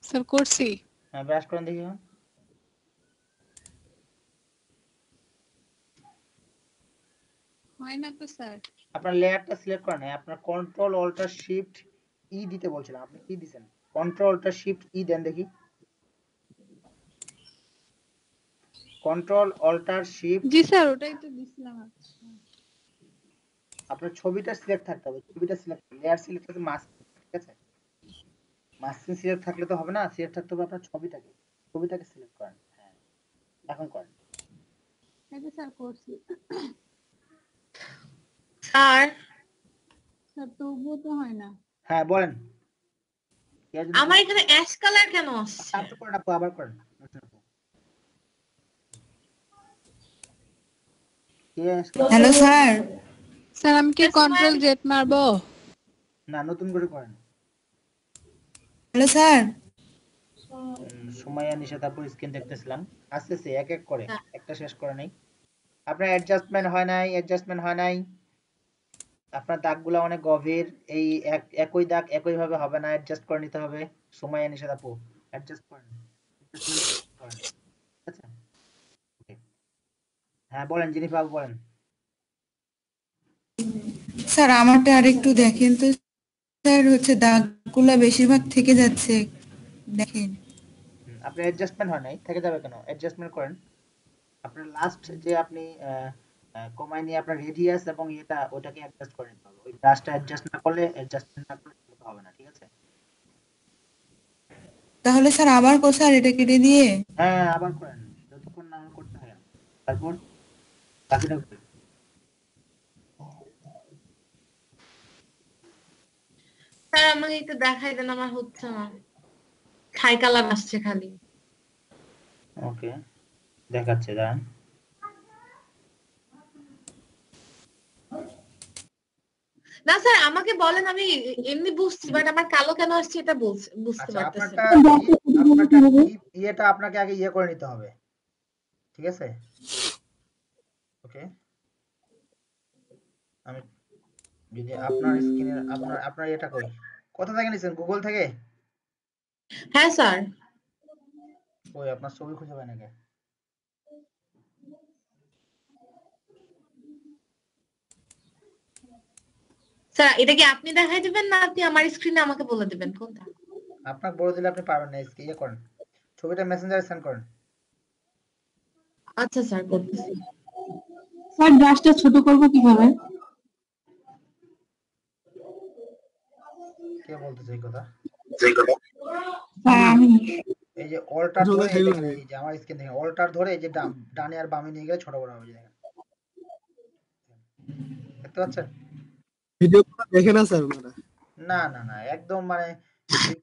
স্যার করছি। হ্যাঁ ব্রাশ করেন দেখি। হয় না তো স্যার। আপনার লেয়ারটা সিলেক্ট করেন, আপনার কন্ট্রোল অল্টার শিফট ই দিতে বলছিলাম, আপনি কি দিবেন? কন্ট্রোল অল্টার শিফট ই দেন দেখি। Control alter shift. জি স্যার ওটাই তো দিছিলাম। আপনার ছবিটা সিলেক্ট থাকতে হবে, ছবিটা সিলেক্ট, লেয়ার সিলেক্ট করতে মাস্ক, ঠিক আছে? মাস্কিং সিলেক্ট থাকলে তো হবে না, সিলেক্ট থাকতে হবে আপনার ছবিটাকে সিলেক্ট করেন। হ্যাঁ এখন করেন। এটা স্যার করছি। স্যার তবুও তো হয় না। হ্যাঁ বলেন। আমার এখানে অ্যাশ কালার কেন আসছে? আবার করেন। হ্যালো স্যার, স্যার আমি কি কন্ট্রোল জেড মারবো? না, নতুন করে করেন। হ্যালো স্যার, সুমাইয়া নিশা তারপর স্ক্রিন দেখতেছিলাম, আসতেছে এক এক করে, একটা শেষ করে নাই। আপনার অ্যাডজাস্টমেন্ট হয় নাই। আপনার দাগগুলো অনেক গভীর, এই একই দাগ একই ভাবে হবে না, অ্যাডজাস্ট করে নিতে হবে। সুমাইয়া নিশা আপু অ্যাডজাস্ট করেন, করেন। আচ্ছা, হ্যাঁ বলেন জিনিফা আপু বলেন। স্যার আমারটা আরেকটু দেখেন তো স্যার, হচ্ছে দাগগুলা বেশিরভাগ থেকে যাচ্ছে, দেখেন। আপনার অ্যাডজাস্টমেন্ট হয় নাই, থেকে যাবে কেন? অ্যাডজাস্টমেন্ট করেন। আপনার লাস্ট যে আপনি কমায় নিয়ে আপনার রেডিয়াস এবং এটা ওটাকে অ্যাডজাস্ট করে নিতে হবে। ওই ব্রাশটা অ্যাডজাস্ট না করলে হবে না, ঠিক আছে? তাহলে স্যার আবার স্যার এটা কেটে দিয়ে? হ্যাঁ আবার করেন, যতক্ষণ না করতে হয়। তারপর বাকিটা করেন। স্যার আমাকে একটু দেখাই দেন, আমার হচ্ছে না, ছাই কালার আসছে খালি। ওকে, দেখাচ্ছে, দাঁড়ান। না স্যার আমাকে বলেন, আমি এমনি বুঝছি, বাট আমার কালো কেন আসছে এটা বুঝতে আচ্ছা, পারতেছি আপনারটা না। ইয়েটা আপনাকে আগে ইয়ে করে নিতে হবে, ঠিক আছে? ওকে, আমি যদি আপনার স্ক্রিনের আপনার এটা কই, কোথা থেকে নিছেন? গুগল থেকে? হ্যাঁ স্যার। ওই আপনার ছবি খুঁজে পাই নাকি? স্যার এটা কি আপনি দেখাই দিবেন না আপনি আমার স্ক্রিনে আমাকে বলে দিবেন কোনটা? আপনাকে বলে দিলে আপনি পারবেন না, ইয়ে করেন, ছবিটা মেসেঞ্জারে সেন্ড করেন। আচ্ছা স্যার, করতেছি। স্যার ব্রাশটা ছোট করব কিভাবে? কে বলতেছে এই কথা? স্যার আমি। এই যে অল্টার ধরে, এই যে আমার স্ক্রিন থেকে অল্টার ধরে এই যে ডানে আর বামে নিয়ে গেলে ছোট বড় হবে, দেখেন, দেখতে পাচ্ছেন? ভিডিও দেখে না স্যার ওনারা? না না না, একদম মানে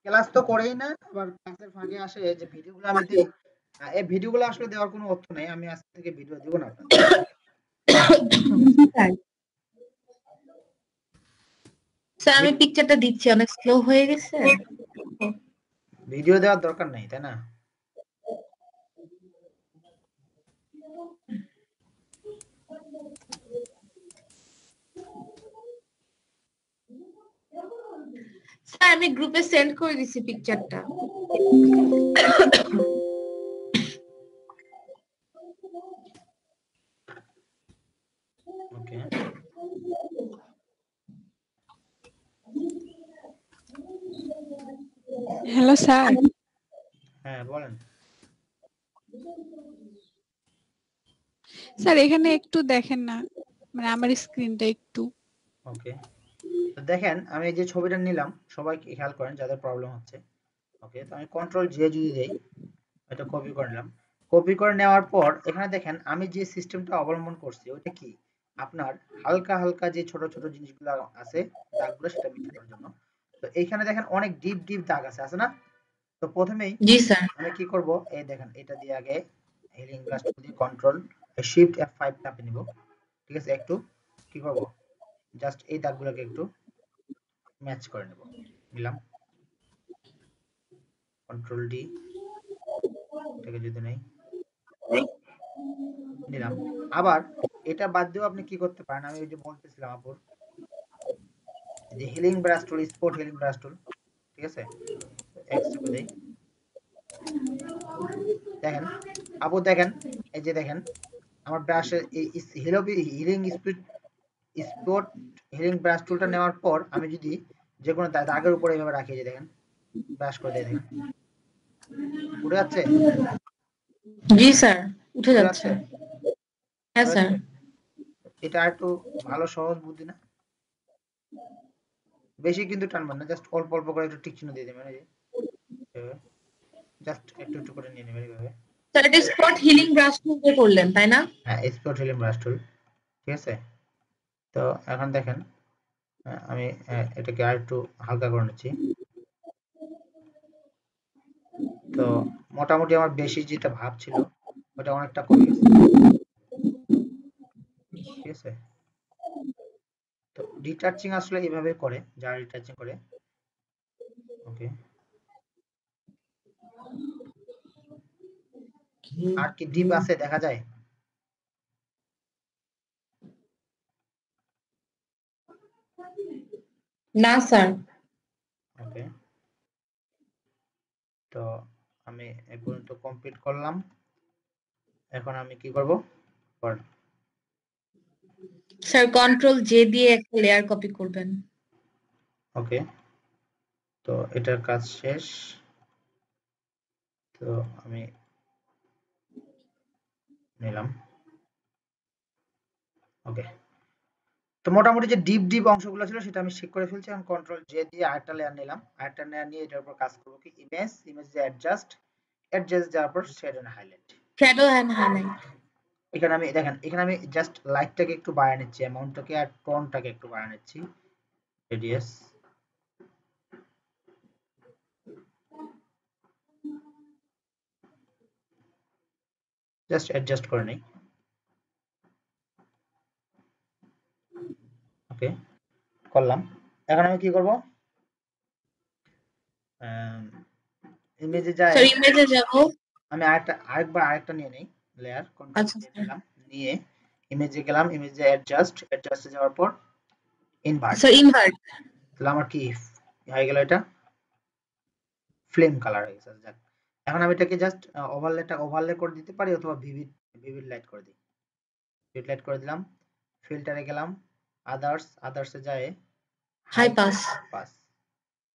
ক্লাস তো করেই না, আবার ক্লাসের ফাঁকে আসে যে ভিডিওগুলো আমি দিই। এই ভিডিওগুলো আসলে দেওয়ার কোনো অর্থ নেই, আমি আজ থেকে ভিডিও দিব না আপনাদের। স্যার আমি পিকচারটা দিচ্ছি, অনেক স্লো হয়ে গেছে। ভিডিও দেওয়ার দরকার নেই, তাই না? স্যার আমি গ্রুপে সেন্ড করে দিছি পিকচারটা। ওকে, হ্যালো স্যার। হ্যাঁ বলেন। স্যার এখানে একটু দেখেন না, মানে আমার স্ক্রিনটা একটু। ওকে, তো দেখেন আমি যে ছবিটা নিলাম, সবাই খেয়াল করেন যাদের প্রবলেম হচ্ছে। ওকে, তো আমি কন্ট্রোল জে যদি দেই, এটা কপি করে নিলাম। কপি করে নেওয়ার পর এখানে দেখেন আমি যে সিস্টেমটা অবলম্বন করছি ওইটা কি, আপনার হালকা হালকা যে ছোট ছোট জিনিসগুলো আছে দাগগুলো, সেটা মিটানোর জন্য। তো এইখানে দেখেন অনেক ডিপ ডিপ দাগ আছে না? তো প্রথমেই জি স্যার আমি কি করব, এই দেখেন এটা দিয়ে আগে হিলিং ব্রাশ দিয়ে কন্ট্রোল শিফট F5 চাপে নিব, ঠিক আছে? একটু কি করব, জাস্ট এই দাগগুলোকে একটু ম্যাচ করে নেব, নিলাম কন্ট্রোল ডি, এটাকে যদি নেই নিলাম। আবার এটা বাদ দিয়েও আপনি কি করতে পারেন, আমি ওই যে বলতেছিলাম আপুর যে হিলিং ব্রাশ টুল, স্পট হিলিং ব্রাশ টুল, ঠিক আছে? এক্স টিপে দেই, দেখেন আপু, দেখেন এই যে দেখেন আমার ব্রাশে এই হিলিং স্পট হিলিং ব্রাশ টুলটা নেওয়ার পর আমি যদি যে কোনো দাগের উপরে এইভাবে রাখি, যে দেখেন ব্রাশ করে দিয়ে দেখেন উঠে যাচ্ছে। জি স্যার, উঠে যাচ্ছে। হ্যাঁ স্যার। এটা একটু ভালো সহজ বুদ্ধি না? বেশি কিন্তু টানবেন না, জাস্ট অল্প অল্প করে একটু টিক চিহ্ন দিয়ে দেবেন, এই যে জাস্ট একটু একটু করে নিয়ে নেবেন এইভাবে। স্যার এটা স্পট হিলিং ব্রাশ দিয়ে করলেন তাই না? হ্যাঁ, স্পট হিলিং ব্রাশ টুল, ঠিক আছে? তো এখন দেখেন আমি এটাকে আর একটু হালকা করে নিচ্ছি। তো মোটামুটি আমার বেশি যেটা ভাব ছিল ওটা অনেকটা কমে গেছে, ঠিক আছে? রিটাচিং আসলে এইভাবে করে, যারা রিটাচিং করে। ওকে, আর কি ডিপ আছে দেখা যায়? না স্যার। ওকে, তো আমি এ পর্যন্ত কমপ্লিট করলাম। এখন আমি কি করব? স্যার কন্ট্রোল জে দিয়ে একটা লেয়ার কপি করবেন। ওকে, তো এটার কাজ শেষ। তো আমি নিলাম। ওকে, তো মোটামুটি যে ডিপ ডিপ অংশগুলো ছিল সেটা আমি শেক করে ফেলছি। এখন কন্ট্রোল জে দিয়ে আরেকটা লেয়ার নিলাম। আরেকটা লেয়ার নিয়ে এটার উপর কাজ করব কি, ইমেজ যে অ্যাডজাস্ট যাওয়ার পর shade and highlight. Shadow and highlight. এখানে আমি দেখেন, এখানে আমি জাস্ট লাইটটাকে একটু বাড়িয়ে নিচ্ছি, অ্যামাউন্টটাকে আর টোনটাকে একটু বাড়িয়ে নিচ্ছি, রেডিয়াস। জাস্ট অ্যাডজাস্ট করে নেই। ওকে, করলাম। এখন আমি কি করব? ইমেজে যাই, স্যার ইমেজে যাব। আমি আরেকটা নিয়ে নেই লেয়ার, কন্ট্রোল আচ্ছা জে স্যার। নিলাম, নিয়ে ইমেজে গেলাম, ইমেজে অ্যাডজাস্টে যাওয়ার পর ইনভার্ট। Sir invert. তাহলে আমার কি হয়ে গেল? এটা ফ্লেম কালার হয়ে গেছে। যাক, এখন আমি এটাকে জাস্ট ওভারলে করে দিতে পারি, অথবা ভিভিড লাইট করে দিই। ভিভিড লাইট করে দিলাম, ফিল্টারে গেলাম, আদার্সে যায় হাই পাস। পাস।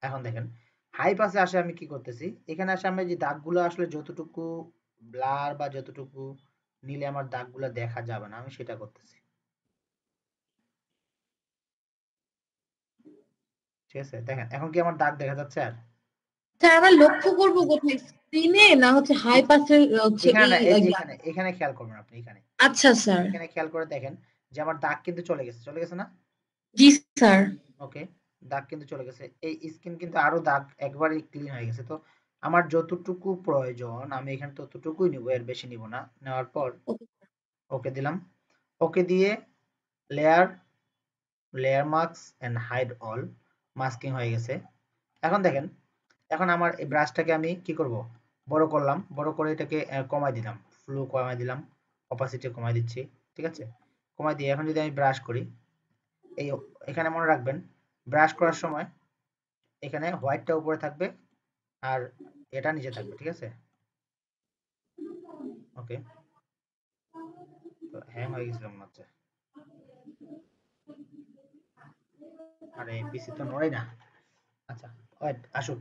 এখন দেখেন হাই পাসে আসে আমি কি করতেছি, এখানে আসে আমি যে দাগগুলো আসলে যতটুকু ব্লার বা যতটুকু নিলে আমার দাগগুলো দেখা যাবে না, আমি সেটা করতেছি। ঠিক আছে, দেখেন এখন কি আমার দাগ দেখা যাচ্ছে? আর স্যার আমরা লক্ষ্য করব কোথায়, স্ক্রিনে না হচ্ছে হাই পাসের হচ্ছে এখানে না, এই যে এই এখানে খেয়াল করবেন আপনি, এখানে আচ্ছা স্যার। এখানে খেয়াল করে দেখেন যে আমার দাগ কিন্তু চলে গেছে না? জি স্যার। ওকে, দাগ কিন্তু চলে গেছে। এই স্কিন কিন্তু আরো দাগ একবারই ক্লিন হয়ে গেছে। তো আমার যতটুকু প্রয়োজন আমি এখানে ততটুকুই নিব, এর বেশি নিব না। নেওয়ার পর ওকে দিলাম। ওকে দিয়ে layer mask and hide all, masking হয়ে গেছে। এখন দেখেন, এখন আমার এই ব্রাশটাকে আমি কি করব? বড় করলাম, বড় করে এটাকে কমাই দিলাম, ফ্লো কমাই দিলাম, অপাসিটি কমাই দিচ্ছি। ঠিক আছে, কমাই দিয়ে এখন যদি আমি ব্রাশ করি, এই এখানে মনে রাখবেন ব্রাশ করার সময় এখানে হোয়াইটটা উপরে থাকবে আর এটা নিচে থাকবে। ঠিক আছে, ওকে, তো হ্যাং হয়ে গেছিল মনে হচ্ছে। আরে পিসি তো নড়ে না। আচ্ছা, ওয়েট, আসুক।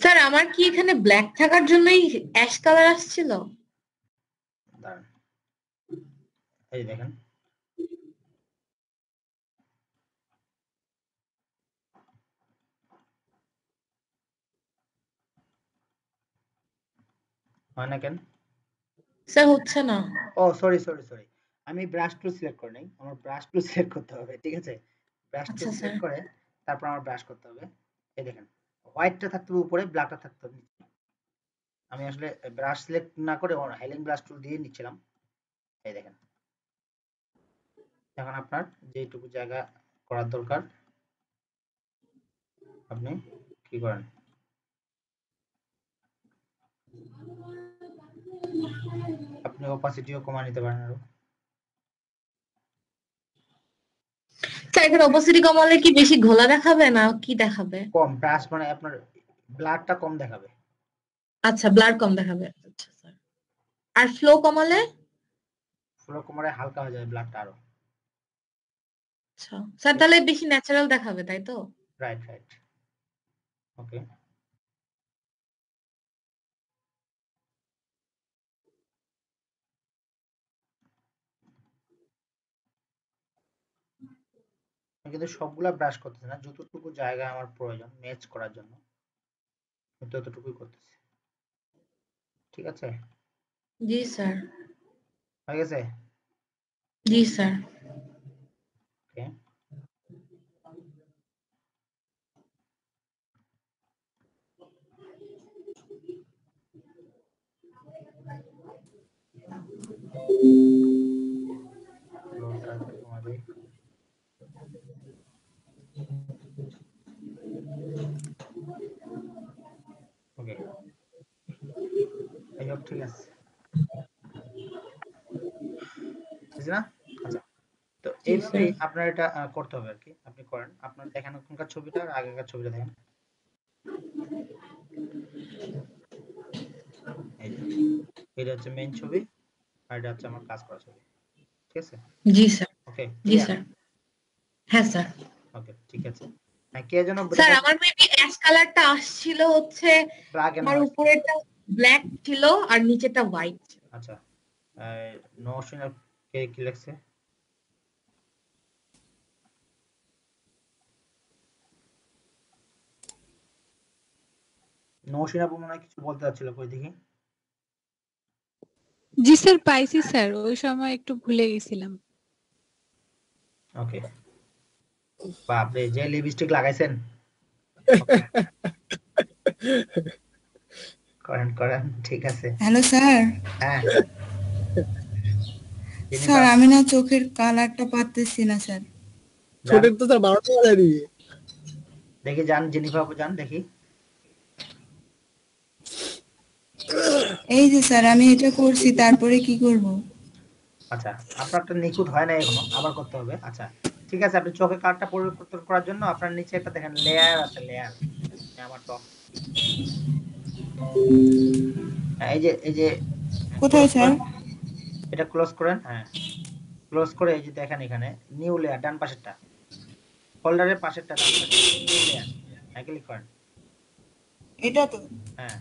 স্যার আমার কি এখানে ব্ল্যাক থাকার জন্যই অ্যাশ কালার আসছিল? দাঁড়ান, এই দেখেন, হয় না কেন? স্যার হচ্ছে না। ও সরি, আমি ব্রাশ টুল সিলেক্ট করে নেই, আমার ব্রাশ টুল সিলেক্ট করতে হবে। ঠিক আছে, ব্রাশ টুল আচ্ছা স্যার। সিলেক্ট করে তারপর আমার ব্রাশ করতে হবে। এই দেখেন, হোয়াইটটা থাকতে হবে উপরে, ব্ল্যাকটা থাকতে হবে নিচে। আমি আসলে ব্রাশ সিলেক্ট না করে হাইলাইটিং ব্রাশ টুল দিয়ে নিচ্ছিলাম। এই দেখেন, এখন আপনার যেটুকু জায়গা করার দরকার আপনি কি করেন? আপনি অপাসিটিও কমায় নিতে পারেন আরো। স্যার এখানে অপাসিটি কমালে কি বেশি ঘোলা দেখাবে না কি দেখাবে? কম ব্রাশ মানে আপনার ব্লাডটা কম দেখাবে। আচ্ছা ব্লার কম দেখাবে। আচ্ছা স্যার। আর ফ্লো কমালে? ফ্লো কমালে হালকা হয়ে যাবে ব্লাডটা আরো। আচ্ছা স্যার, তাহলে বেশি ন্যাচারাল দেখাবে তাই তো? রাইট, ওকে। আমি কিন্তু সবগুলা ব্রাশ করতেছি না, যতটুকু জায়গা আমার প্রয়োজন ম্যাচ করার জন্য আমি ততটুকুই করতেছি। ঠিক আছে, জি স্যার। হয়ে গেছে? জি স্যার। ওকে, ফ্লোটাকে কমা দেই। ওকে, এই হোক, ঠিক আছে, বুঝলি না? আচ্ছা, তো জি এইভাবেই স্যার। আপনার এটা করতে হবে আর কি। আপনি করেন, আপনার দেখেন ওখানকার ছবিটা আর আগেকার ছবিটা দেখেন। এই যে এটা হচ্ছে মেইন ছবি, আর এটা হচ্ছে আমার কাজ করা ছবি, ঠিক আছে? জি স্যার। ওকে, জি ক্লিয়ার? স্যার। হ্যাঁ স্যার। ওকে, ঠিক আছে। হ্যাঁ, কে যেন স্যার আমার মেবি অ্যাশ কালারটা আসছিল হচ্ছে ব্ল্যাক এন্ড আমার হোয়াইট। উপরেটা ব্ল্যাক ছিল আর নিচেটা হোয়াইট। আচ্ছা, নওশিন কে কি লিখছে? নওশিন আপু মনে হয় কিছু বলতে চাচ্ছিল, কই দেখি। জি স্যার, পাইছি স্যার, ওই সময় একটু ভুলে গেছিলাম। ওকে, বাপরে যে লিপস্টিক লাগাইছেন, করেন করেন, ঠিক আছে। Hello sir. হ্যাঁ স্যার জেনিফার, আমি না চোখের কালারটা পারতেছি না স্যার। যান ছোটের তো স্যার 12টা বাজারি। দেখি, যান জেনিফার আপু, যান দেখি। এই যে স্যার আমি এটা করছি, তারপরে কি করব? আচ্ছা, আপনারটা নিখুঁত হয় না এখনো, আবার করতে হবে। আচ্ছা ঠিক আছে, আপনি চোখের কালারটা পরিবর্তন করার জন্য আপনার নিচে একটা দেখেন লেয়ার আছে, লেয়ার। আমার টপ, এই যে কোথায় ক্লোজ স্যার? করেন, এটা ক্লোজ করেন। হ্যাঁ, ক্লোজ করে এই যে দেখেন এখানে নিউ লেয়ার, ডান পাশেরটা, ফোল্ডারের পাশেরটা, ডান পাশে নিউ লেয়ার, হ্যাঁ ক্লিক করেন। এটা তো হ্যাঁ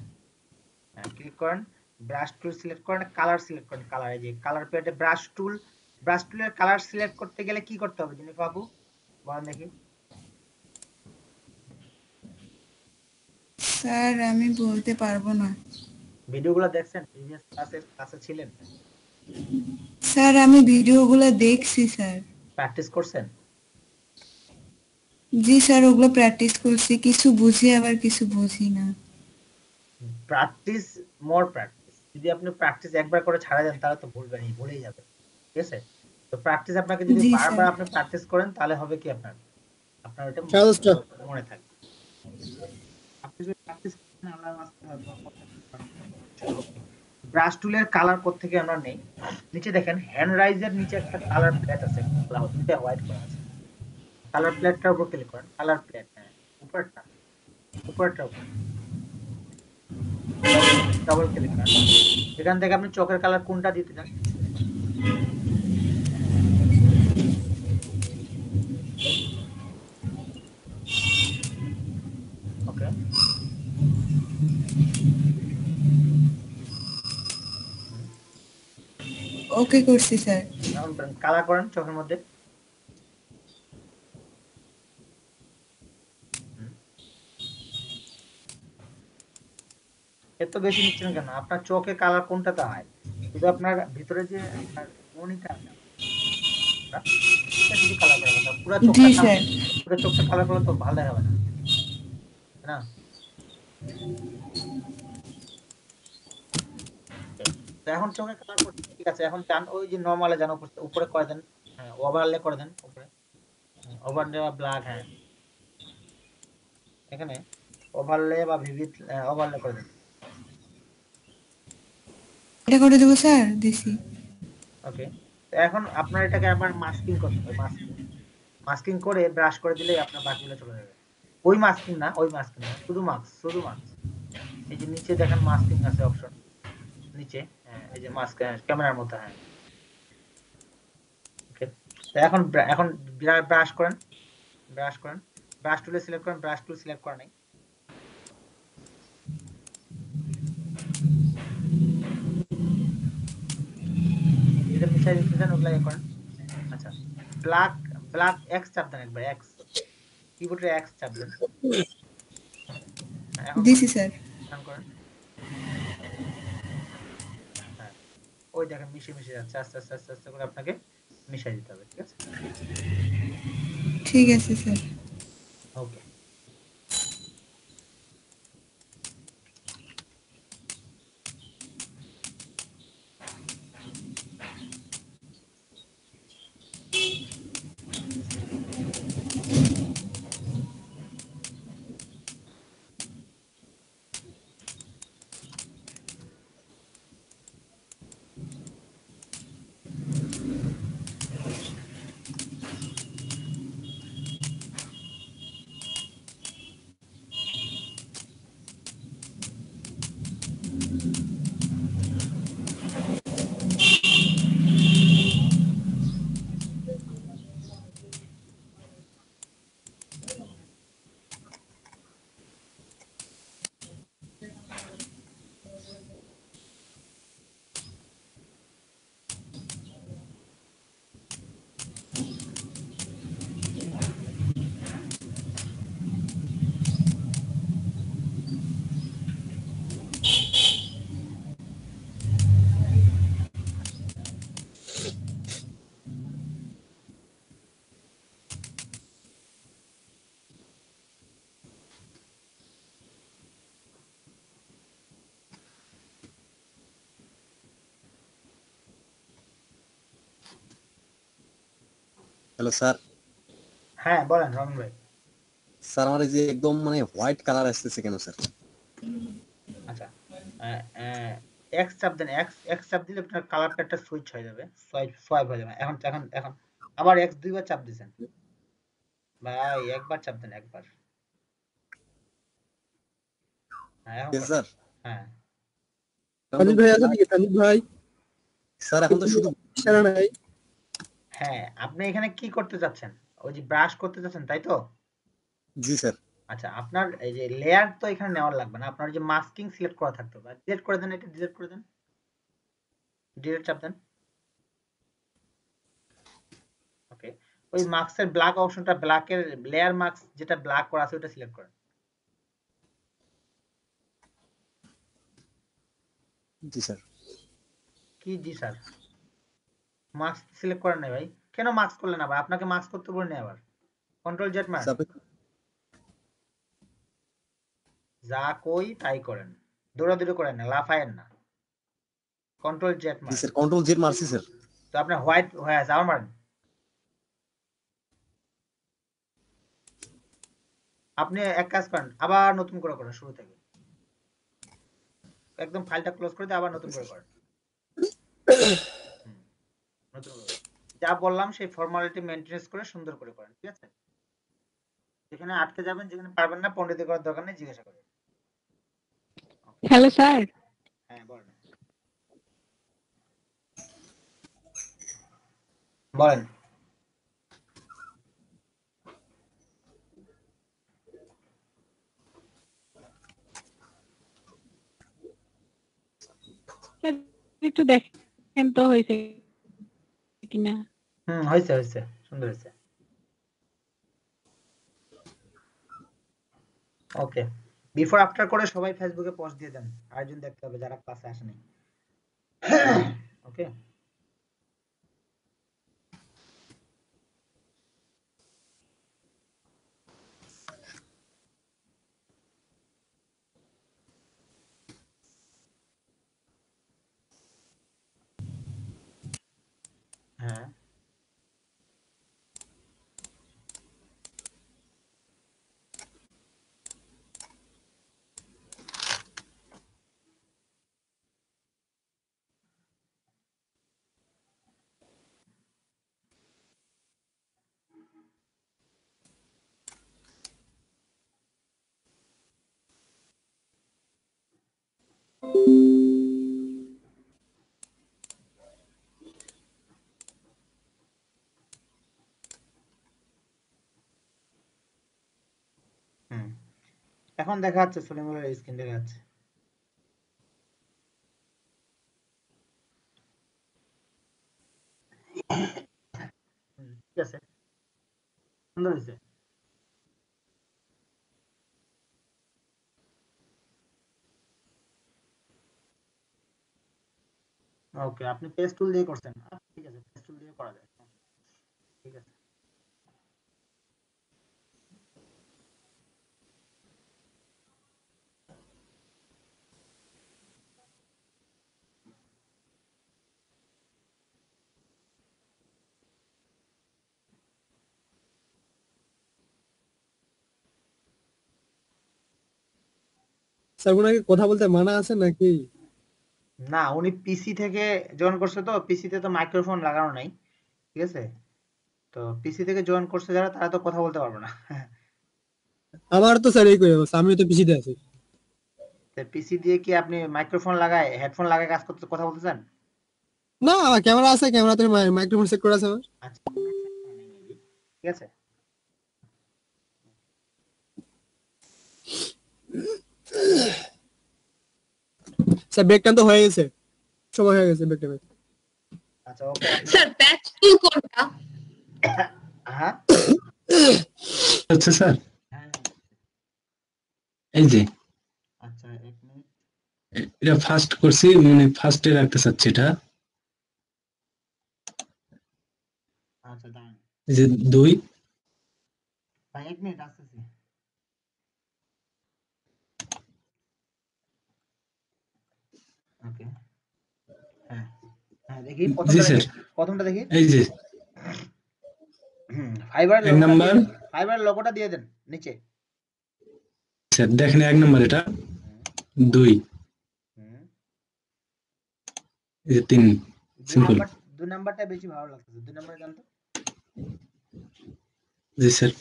হ্যাঁ, ক্লিক করেন, ব্রাশ টুল সিলেক্ট করেন, কালার সিলেক্ট করেন, কালার, এই যে কালার প্যালেটে ব্রাশ টুল, ব্রাশ টুলের কালার সিলেক্ট করতে গেলে কি করতে হবে জেনিফার আপু, বলেন দেখি। স্যার আমি বলতে পারবো না। ভিডিওগুলো দেখছেন, প্রিভিয়াস ক্লাসে ছিলেন, স্যার আমি ভিডিওগুলো দেখছি স্যার। প্র্যাকটিস করছেন? জি স্যার, ওগুলো প্র্যাকটিস করছি, কিছু বুঝি আবার কিছু বুঝি না। প্র্যাকটিস, মোর প্র্যাকটিস। যদি আপনি প্র্যাকটিস একবার করে ছাড়া দেন তাহলে তো ভুলবেনই, ভুলেই যাবেন, ঠিক আছে? তো প্র্যাকটিস আপনাকে যদি জি স্যার। বারবার আপনি প্র্যাকটিস করেন তাহলে হবে কি, আপনার আপনার ওটা সাহসটা মনে থাকবে। আপনি যদি প্র্যাকটিস করেন, আল্লাহর ওয়াস্তে হয়তো ব্রাশ টুলের কালার কোড থেকে আমরা নেই। নিচে দেখেন হ্যান্ড রাইজের নিচে একটা কালার প্লেট আছে, দুইটা হোয়াইট করা আছে, কালার প্লেটটার উপর ক্লিক করেন, কালার প্লেট, হ্যাঁ উপরেরটা, উপরেরটা উপরে ডবল ক্লিক করেন। এখান থেকে আপনি চোখের কালার কোনটা দিতে চান, ওকে, ওকে করছি স্যার। এখন কালার করেন চোখের মধ্যে। এত বেশি নিচ্ছেন কেন? আপনার চোখে কালার কোনটাতে হয়? শুধু আপনার ভিতরে যে আপনার মনিটা আছে, এটা শুধু কালার করার কথা, পুরো জি চোখটা কালার, স্যার। পুরো চোখটা কালার করলে তো ভালো দেখাবে না, তাই না? তো এখন চোখে কালার করতে ঠিক আছে, এখন যান ওই যে নরমালে যান, উপরে করে দেন, হ্যাঁ ওভারলে করে দেন উপরে, ওভারলে বা ব্ল্যাক, হ্যাঁ এখানে ওভারলে বা ভিভিড ওভারলে করে দেন। এটা করে দেবো স্যার, দিছি। ওকে, তো এখন আপনার এটাকে আবার মাস্কিং করতে হবে, মাস্কিং, মাস্কিং করে ব্রাশ করে দিলেই আপনার বাকিগুলো চলে যাবে। ওই মাস্কিং না, ওই মাস্কিং না, শুধু মাস্ক, শুধু মাস্ক। এই যে নিচে দেখেন মাস্কিং আছে অপশন, নিচে, হ্যাঁ এই যে মাস্ক, ক্যামেরার মতো, হ্যাঁ ওকে। তো এখন এখন ব্রাশ করেন, ব্রাশ করেন, ব্রাশ টুলে সিলেক্ট করেন, ব্রাশ টুল সিলেক্ট করা নাই, যেটা মিশাই দিতে চান ওগুলা ইয়ে করেন। আচ্ছা, ব্ল্যাক, ব্ল্যাক এক্স চাপ দেন একবার, এক্স, কিবোর্ডে এক্স চাপ দেন, এখন দিছি স্যার। করেন, করেন, হ্যাঁ ওই দেখেন মিশে মিশে যাচ্ছে, আস্তে আস্তে আস্তে আস্তে করে আপনাকে মিশাই দিতে হবে, ঠিক আছে? ঠিক আছে স্যার। ওকে, হ্যালো স্যার। হ্যাঁ বলেন রমন ভাই। স্যার আমার এই যে একদম মানে হোয়াইট কালার আসতেছে কেন স্যার? আচ্ছা এক্স চাপ দেন, এক্স চাপ দিলে আপনার কালার প্যাডটা সুইচ হয়ে যাবে, সোয়াইপ হয়ে যাবে। এখন এখন এখন আবার এক্স দুইবার চাপ দিছেন ভাই, একবার চাপ দেন একবার। হ্যাঁ এখন Yes, করেন। স্যার। হ্যাঁ সানিদ ভাই আছে নাকি? সানিদ ভাই স্যার এখন তো শুধু ইশারা নাই। হ্যাঁ, আপনি এখানে কি করতে চাচ্ছেন? ওই যে ব্রাশ করতে চাচ্ছেন তাই তো? জি স্যার। আচ্ছা আপনার এই যে লেয়ার তো এখানে নেওয়ার লাগবে না, আপনার যে মাস্কিং সিলেক্ট করা থাকতে হবে। ডিলিট করে দেন, এটা ডিলিট করে দেন, ডিলিট চাপ দেন। ওকে, ওই মাস্কের ব্ল্যাক অপশনটা, ব্ল্যাকের লেয়ার মাস্ক যেটা ব্ল্যাক করা আছে ওটা সিলেক্ট করেন। জি স্যার। কি জি স্যার? মাস্ক সিলেক্ট করেন নাই ভাই? কেন মাস্ক করলেন আবার? আপনাকে মাস্ক করতে বলে নেই আবার? কন্ট্রোল জেড মারেন, যা কই তাই করেন, দৌড়াদৌড়ি করেন না, লাফায়েন না। কন্ট্রোল জেড জি মারেন। স্যার, কন্ট্রোল জেড মারছি স্যার। তো আপনার হোয়াইট হয়ে আছে, আবার মারেন। আপনি এক কাজ করেন, আবার নতুন করে করেন শুরু থেকে, একদম ফাইলটা ক্লোজ করে দিয়ে আবার নতুন করে করেন। নতুন করে যা বললাম সেই ফর্মালিটি মেইনটেনেন্স করে সুন্দর করে করেন, ঠিক আছে? যেখানে আটকে যাবেন, যেখানে পারবেন না, পণ্ডিত করার দরকার নেই, জিজ্ঞাসা করেন। Hello sir. হ্যাঁ বলেন বলেন। একটু দেখেন তো হয়েছে কিনা। হয়েছে হয়েছে, সুন্দর হয়েছে। ওকে, বিফোর আফটার করে সবাই ফেসবুকে পোস্ট দিয়ে দেন, আরেকজন দেখতে হবে যারা ক্লাসে আসেনি। ওকে, হ্যাঁ এখন দেখা যাচ্ছে, সলিমুলের স্ক্রিন দেখা যাচ্ছে। ঠিক আছে, সুন্দর হয়েছে। ওকে, আপনি পেজ টুল দিয়ে করছেন, ঠিক আছে, পেজ টুল দিয়ে করা যায়, ঠিক আছে। স্যার ওনাকে কথা বলতে মানা আছে নাকি? না, উনি পিসি থেকে জয়েন করছে, তো পিসিতে তো মাইক্রোফোন লাগানো নাই, ঠিক আছে? তো পিসি থেকে জয়েন করছে যারা, তারা তো কথা বলতে পারবে না। আমার তো স্যার এই কই অবস্থা, আমি তো পিছিতে আছি। পিসি দিয়ে কি আপনি মাইক্রোফোন লাগায়, হেডফোন লাগায় কাজ করতে, কথা বলতে চান? না আমার ক্যামেরা আছে, ক্যামেরাতে মাইক্রোফোন সেট করা আছে আমার। আচ্ছা ঠিক আছে। স্যার ব্রেক টাইম তো হয়ে গেছে, সময় হয়ে গেছে ব্রেক টাইমে। আচ্ছা ওকে, স্যার প্যাচ টুল কোনটা? হ্যাঁ আচ্ছা স্যার, এই যে আচ্ছা এক মিনিট, এটা ফার্স্ট করছি, মানে ফার্স্টে রাখতে চাচ্ছি এটা। আচ্ছা দাঁড়ান এই যে 2, ভাই, এক মিনিট আসতেছি। ওকে, হ্যাঁ হ্যাঁ দেখি জি প্রথমটা স্যার, দেখি, প্রথমটা দেখি। এই যে ফাইবার এক নাম্বার ফাইবার লোগোটা দিয়ে দেন নিচে। স্যার দেখেন 1 নাম্বার এটা 2 হুম এই যে 3 সিম্পল। 2 নাম্বারটা বেশি ভালো লাগতেছে। 2 নাম্বারে জান তো। জি স্যার।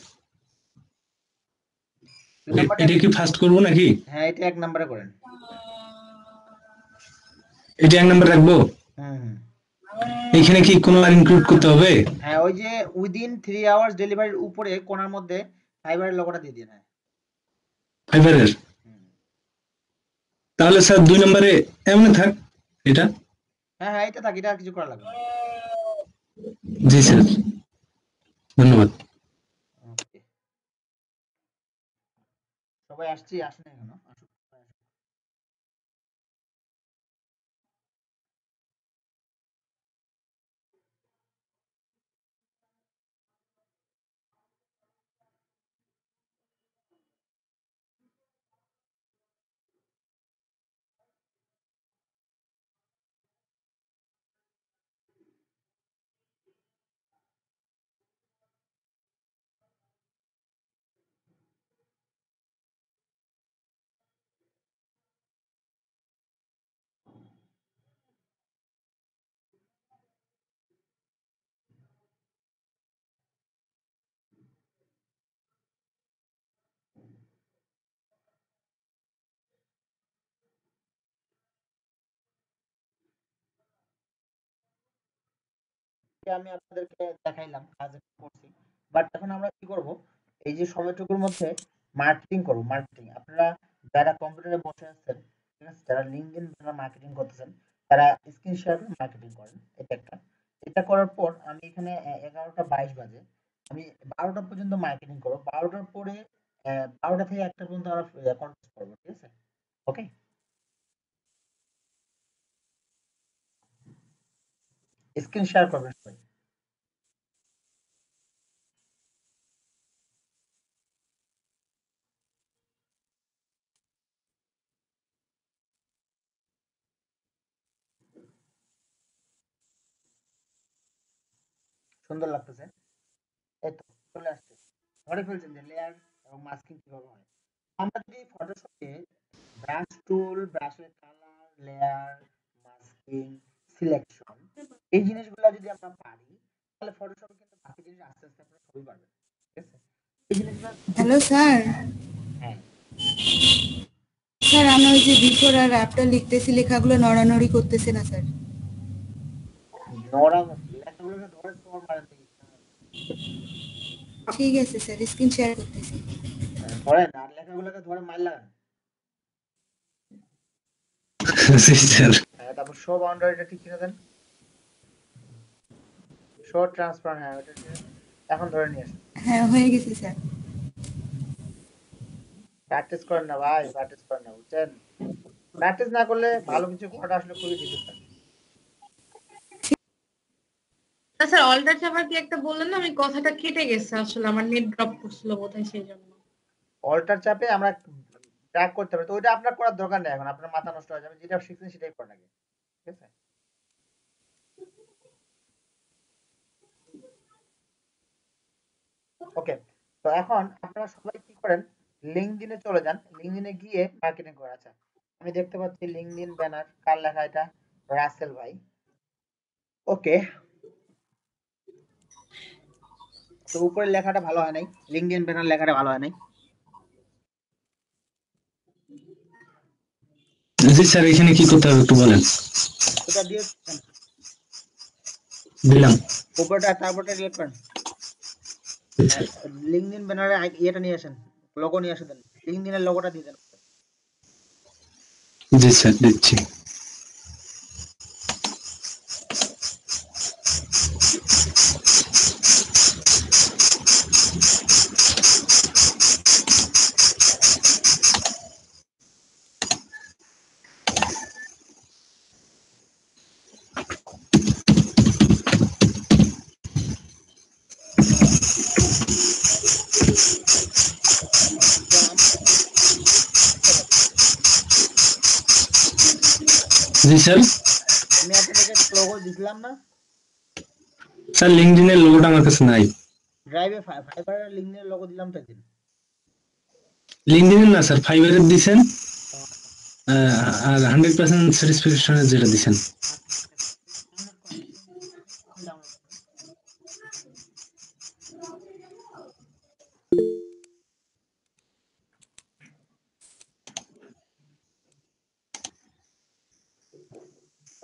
2 নাম্বারটা এটা কি ফার্স্ট করব নাকি? হ্যাঁ এটা 1 নাম্বারে করেন। এটা 1 নাম্বার রাখবো। হুম এখানে কি কোনো আর ইনক্লুড করতে হবে? হ্যাঁ ওই যে উইদিন 3 আওয়ার্স ডেলিভারির উপরে কোণার মধ্যে ফাইবারের লোগোটা দিয়ে দিন। হ্যাঁ ফাইবারের। তাহলে স্যার 2 নম্বরে এমন থাক এটা। হ্যাঁ হ্যাঁ এটা থাক, এটা আর কিছু করা লাগবে না। জি স্যার ধন্যবাদ। ওকে সবাই আসছি, আসুন এখানে আসুন। আমি আপনাদেরকে দেখাইলাম কাজ করছি, বাট এখন আমরা কি করব, এই যে সময়টুকুর মধ্যে মার্কেটিং করব। মার্কেটিং আপনারা যারা কম্পিউটারে বসে আছেন, ঠিক আছে, যারা লিঙ্কডইন যারা মার্কেটিং করতেছেন তারা স্ক্রিন শেয়ার করে মার্কেটিং করেন। এটা একটা। এটা করার পর আমি এখানে 11টা 22 বাজে আমি 12টা পর্যন্ত মার্কেটিং করব। 12টার পরে 12টা থেকে 1টা পর্যন্ত আমরা কন্টেস্ট করব। ঠিক আছে, ওকে। স্ক্রিন শেয়ার করবেন সবাই। সুন্দর লাগতেছে, এই তো চলে আসছে। ধরে ফেলছেন যে লেয়ার এবং মাস্কিং কিভাবে হয়। আমরা যদি ফটোশপে ব্রাশ টুল, ব্রাশের কালার, লেয়ার, মাস্কিং, সিলেকশন এই জিনিসগুলো যদি আমরা পারি, তাহলে ফটোশপে কিন্তু বাকি জিনিস আস্তে আস্তে আমরা সবই পারবেন। ঠিক আছে, এই জিনিসগুলো। Hello sir. হ্যাঁ স্যার আমি ওই যে বিফোর আর আফটার লিখতেছি, লেখাগুলো নড়ানড়ি করতেছে না স্যার। নড়া লেখাগুলোকে ধরে তোমার মারেন দেখি। ঠিক আছে স্যার, স্ক্রিন শেয়ার করতেছি। ধরেন আর লেখাগুলোকে ধরে মার লাগান। জি স্যার। হ্যাঁ তারপর শো বাউন্ডারিটা ঠিক করে দেন। শো ট্রান্সফার, হ্যাঁ ওটা ঠিক আছে। এখন ধরে নিয়ে আসেন। হ্যাঁ হয়ে গেছে স্যার। প্র্যাকটিস করেন না ভাই, প্র্যাকটিস করেন না, বুঝছেন? প্র্যাকটিস না করলে ভালো কিছু করাটা আসলে খুবই ডিফিকাল্ট। স্যার অল্টার চাপার কি একটা বললেন না, আমি কথাটা কেটে গেছে আসলে, আমার নেট ড্রপ করছিল বোধহয় সেই জন্য। অল্টার চাপে আমরা ট্র্যাক করতে পারি, তো ওইটা আপনার করার দরকার নেই এখন, আপনার মাথা নষ্ট হয়ে যাবে। যেটা শিখছেন সেটাই করেন আগে। ঠিক আছে, ওকে। তো এখন আপনারা সবাই কি করেন, লিঙ্কডইনে চলে যান। লিঙ্কডইনে গিয়ে মার্কেটিং করেন। আচ্ছা আমি দেখতে পাচ্ছি লিঙ্কডইন ব্যানার, কার লেখা এটা? রাসেল ভাই। ওকে, তো উপরের লেখাটা ভালো হয় নাই, লিঙ্কডইন ব্যানার লেখাটা ভালো হয় নাই। জি স্যার এখানে কি করতে হবে একটু বলেন। ওটা দিয়ে দিলাম। উপরটা, তারপরটা ডিলিট করেন। লিঙ্কডইন ব্যানারে ইয়েটা নিয়ে আসেন, লোগো নিয়ে আসেন। লিঙ্কডইনের লোগোটা দিয়ে দেন। জি স্যার দিচ্ছি। জি স্যার। আমি আপনাদেরকে লোগো দিলাম না স্যার লিঙ্কডইনের লোগোটা আমার কাছে নাই। ড্রাইভে ফাইবার লিংকের লোগো দিলাম তো দিন। লিঙ্ক দিবেন না স্যার, ফাইবারের দিছেন আর 100% স্যাটিসফ্যাকশনের যেটা দিছেন।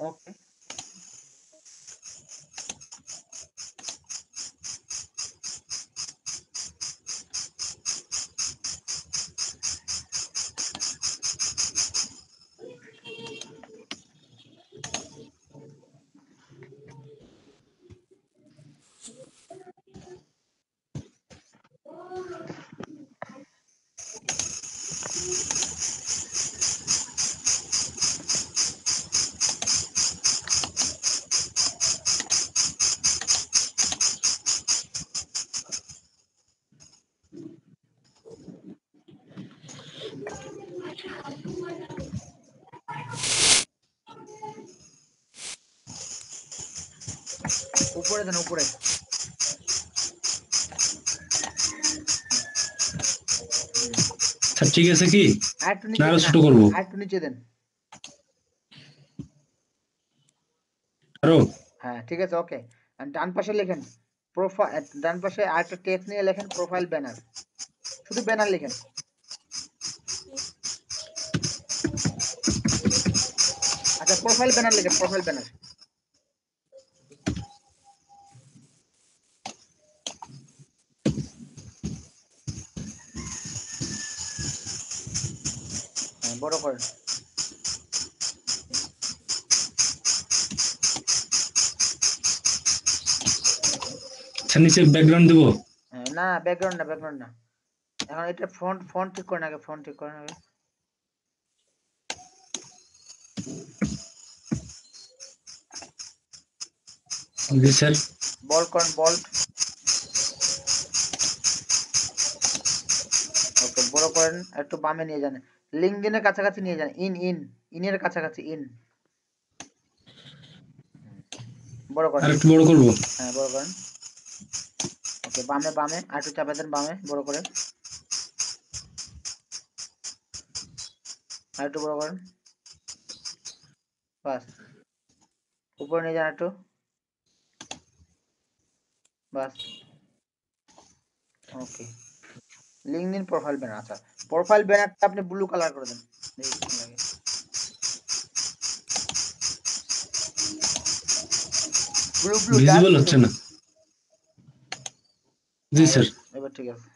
ওকে উপরে দেন, উপরে স্যার ঠিক আছে কি আরেকটু না নিচে আরো দেন, ছোট করবো? আরেকটু নিচে দেন। আরো হ্যাঁ ঠিক আছে ওকে। ডান পাশে লেখেন প্রোফাইল, ডান পাশে আরেকটা টেক্সট নিয়ে লেখেন প্রোফাইল ব্যানার, শুধু ব্যানার লেখেন। আচ্ছা প্রোফাইল ব্যানার লেখেন, প্রোফাইল ব্যানার। হ্যাঁ বড় করেন। স্যার নিচে ব্যাকগ্রাউন্ড দেবো? হ্যাঁ না ব্যাকগ্রাউন্ড না, ব্যাকগ্রাউন্ড না, এখন এটা ফন্ট, ফন্ট ঠিক করেন আগে, ফন্ট ঠিক করেন আগে। জি স্যার। বল্ড করেন, বল্ড। ওকে বড় করেন, একটু বামে নিয়ে যান, লিঙ্কডিনের কাছাকাছি নিয়ে যান, ইনের কাছাকাছি, বড় করেন। আর একটু বড় করবো? হ্যাঁ বড় করেন। ওকে বামে, বামে আর একটু চাপা দেন, বামে বড় করে, আর একটু বড় করেন, বাস। উপরে নিয়ে যান একটু, বাস। ওকে লিঙ্কডিন প্রোফাইল ব্যানার। আচ্ছা প্রোফাইল ব্যানারটা আপনি ব্লু কালার করে দেন, দেখি কেমন লাগে। ব্লু ব্লু ভিজিবল হচ্ছে না। জি স্যার। এবার ঠিক আছে।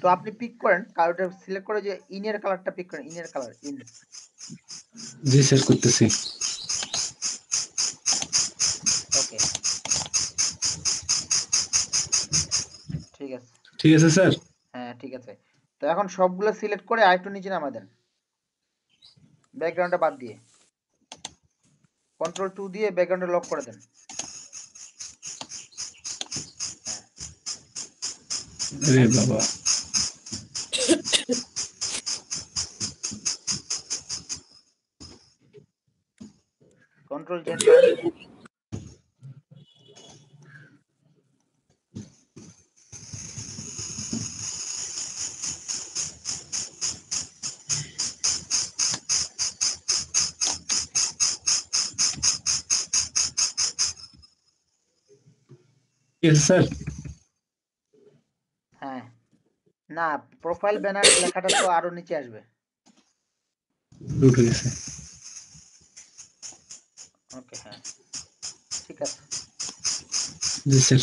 তো আপনি পিক করেন কালারটা সিলেক্ট করে, যে ইনের কালারটা পিক করেন, ইনের কালার, ইন। জি স্যার করতেছি। ওকে ঠিক আছে, ঠিক আছে স্যার। হ্যাঁ ঠিক আছে। তো এখন সবগুলো সিলেক্ট করে আরেকটু নিচে নামা দেন, ব্যাকগ্রাউন্ডটা বাদ দিয়ে, কন্ট্রোল 2 দিয়ে ব্যাকগ্রাউন্ডটা লক করে দেন। আরে বাবা, কন্ট্রোল চেঞ্জ করেন। ঠিক আছে স্যার। হ্যাঁ না প্রোফাইল ব্যানার লেখাটা তো আরো নিচে আসবে। উঠে গেছে। ওকে হ্যাঁ ঠিক আছে। জি স্যার।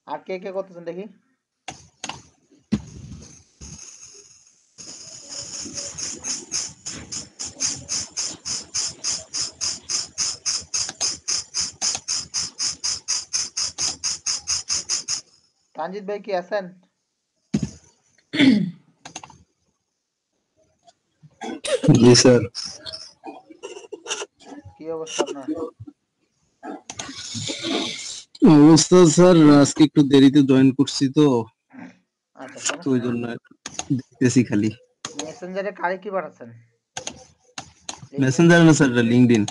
আর কে কে করতেছেন দেখি? তানজিদ ভাই কি আছেন? জি স্যার। কি অবস্থা আপনার? অবস্থা স্যার আজকে একটু দেরিতে জয়েন করছি তো, আচ্ছা তো ওই জন্য দেখতেছি খালি। মেসেঞ্জারে কারে কি পাঠাচ্ছেন? মেসেঞ্জার না স্যার, লিঙ্কডইন।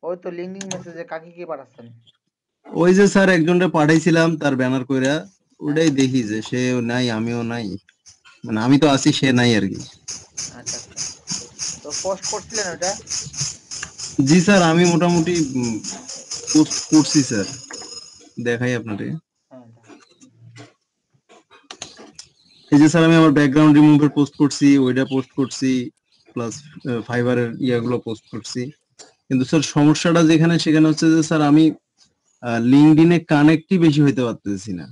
ওই তো লিঙ্কডিন মেসেজে কাকে কি পাঠাচ্ছেন? ওই যে স্যার একজনকে পাঠাইছিলাম তার ব্যানার কইরা, ওটাই দেখি যে সে নাই আমিও নাই, মানে আমি তো আছি সে নাই আর কি। আচ্ছা আচ্ছা, তো পোস্ট করছিলেন ওটা? জি স্যার, আমি মোটামুটি পোস্ট করছি স্যার, দেখাই আপনারে। হ্যাঁ, এই যে স্যার আমি আমার ব্যাকগ্রাউন্ড রিমুভের পোস্ট করছি, ওইটা পোস্ট করছি, প্লাস ফাইবারের ইয়াগুলো পোস্ট করছি। কিন্তু স্যার সমস্যাটা যেখানে সেখানে হচ্ছে যে স্যার আমি লিঙ্কডইনে কানেক্টই বেশি হইতে পারতেছি না।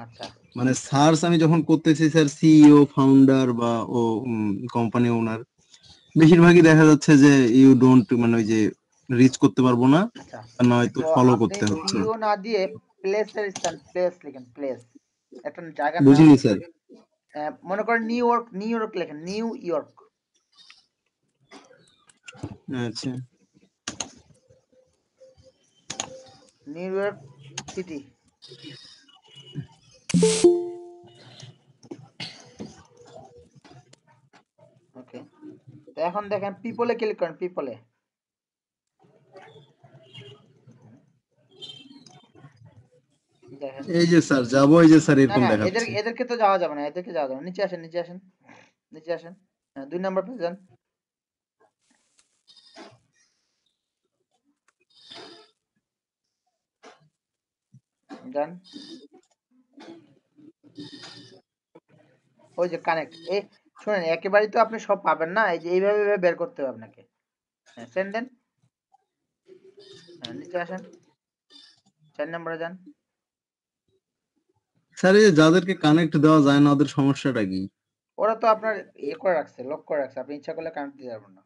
আচ্ছা, মানে সার্চ আমি যখন করতেছি স্যার সিইও, ফাউন্ডার বা ও কোম্পানি ওনার, বেশিরভাগই দেখা যাচ্ছে যে ইউ ডোন্ট, মানে ওই যে রিচ করতে পারবো না, আচ্ছা। আর নয়তো তো ফলো আপনি করতে হচ্ছে। সিইও না দিয়ে প্লেসের স্থান, প্লেস লিখেন, প্লেস একটা জায়গার নাম। বুঝিনি স্যার। মনে করেন নিউ ইয়র্ক, নিউ ইয়র্ক লেখেন, নিউ ইয়র্ক। আচ্ছা, নিউ ইয়র্ক সিটি। ওকে, তো এখন দেখেন পিপলে ক্লিক করেন, পিপলে। দেখেন এই যে স্যার যাবো, এই যে স্যার না এরকম না, দেখাচ্ছে। এদেরকে তো যাওয়া যাবে না, এদেরকে যাওয়া যাবে না। নিচে আসেন, নিচে আসেন, নিচে আসেন। হ্যাঁ, 2 নাম্বার পেজ যান। যান, ওই যে কানেক্ট। এই শুনেন, একেবারেই তো আপনি সব পাবেন না, এই যে এইভাবে এইভাবে বের করতে হবে আপনাকে। হ্যাঁ, সেন্ড দেন। হ্যাঁ, নিচে আসেন, 4 নম্বরে যান। স্যার এই যে যাদেরকে কানেক্ট দেওয়া যায় না ওদের সমস্যাটা কি? ওরা তো আপনার ইয়ে করে রাখছে, লক করে রাখছে, আপনি ইচ্ছা করলে কানেক্ট দিতে পারবেন না।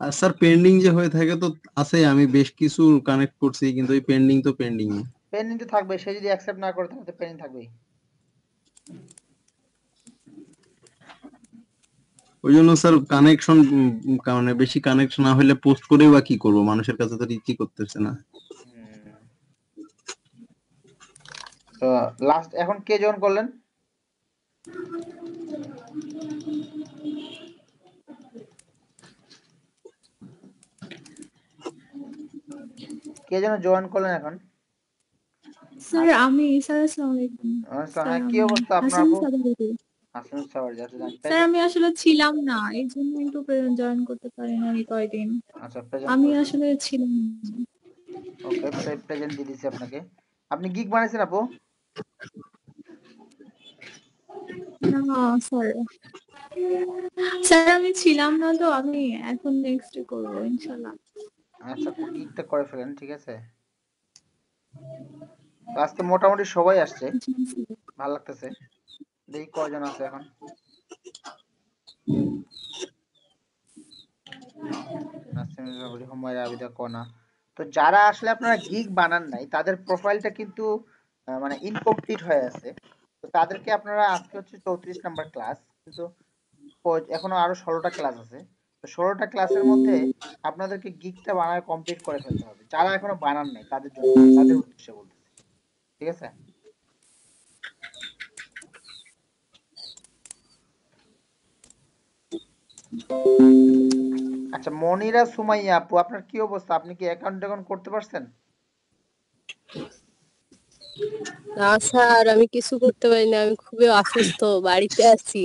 আর স্যার পেন্ডিং যে হয়ে থাকে তো আছে, আমি বেশ কিছু কানেক্ট করছি কিন্তু ওই পেন্ডিং তো পেন্ডিং। পেন্ডিং তো থাকবে, সে যদি অ্যাকসেপ্ট না করে তাহলে তো পেন্ডিং থাকবেই। ওই জন্য স্যার কানেকশন, মানে বেশি কানেক্ট না হলে পোস্ট করেই বা কি করবো, মানুষের কাছে তো রিচই করতেছে না। তো লাস্ট এখন কে জয়েন করলেন? কে যেন জয়েন করলেন এখন? স্যার আমি, স্যার আসসালামু আলাইকুম। স্যার হ্যাঁ, কি আমি অবস্থা আপনার হাসান আপু? সাদাবতী। হাসান সাওয়ার যাতে জান স্যার আমি আসলে ছিলাম না, এই জন্য একটু জয়েন করতে পারি না এই কয়দিন। আচ্ছা, প্রেজেন্ট আমি করুন। আসলে ছিলাম না। ওকে, প্রেজেন্ট দিয়ে দিছি আপনাকে। আপনি গিগ বানাইছেন আপু? না স্যার, স্যার আমি ছিলাম না তো, আমি এখন নেক্সট করব ইনশাআল্লাহ। আচ্ছা, গিগটা করে ফেলেন, ঠিক আছে? তো আজকে মোটামুটি সবাই আসছে, ভালো লাগতেছে। দেখি কয়জন আছে এখন। নাসিম জাবরি, হুমায়রা আবিদা, কোনা। তো যারা আসলে আপনারা গিগ বানান নাই তাদের প্রোফাইলটা কিন্তু মানে ইনকমপ্লিট হয়ে আছে। তো তাদেরকে আপনারা, আজকে হচ্ছে 34 নাম্বার ক্লাস, কিন্তু এখনো আরো 16টা ক্লাস আছে। তো 16টা ক্লাসের মধ্যে আপনাদেরকে গিগটা বানায় কমপ্লিট করে ফেলতে হবে, যারা এখনো বানান নাই তাদের জন্য, তাদের উদ্দেশ্যে বলতেছি, ঠিক আছে? আচ্ছা, মনিরা সুমাইয়া আপু, আপনার কি অবস্থা? আপনি কি অ্যাকাউন্ট করতে পারছেন? না স্যার, আমি কিছু করতে পারি না, আমি খুবই অসুস্থ, বাড়িতে আছি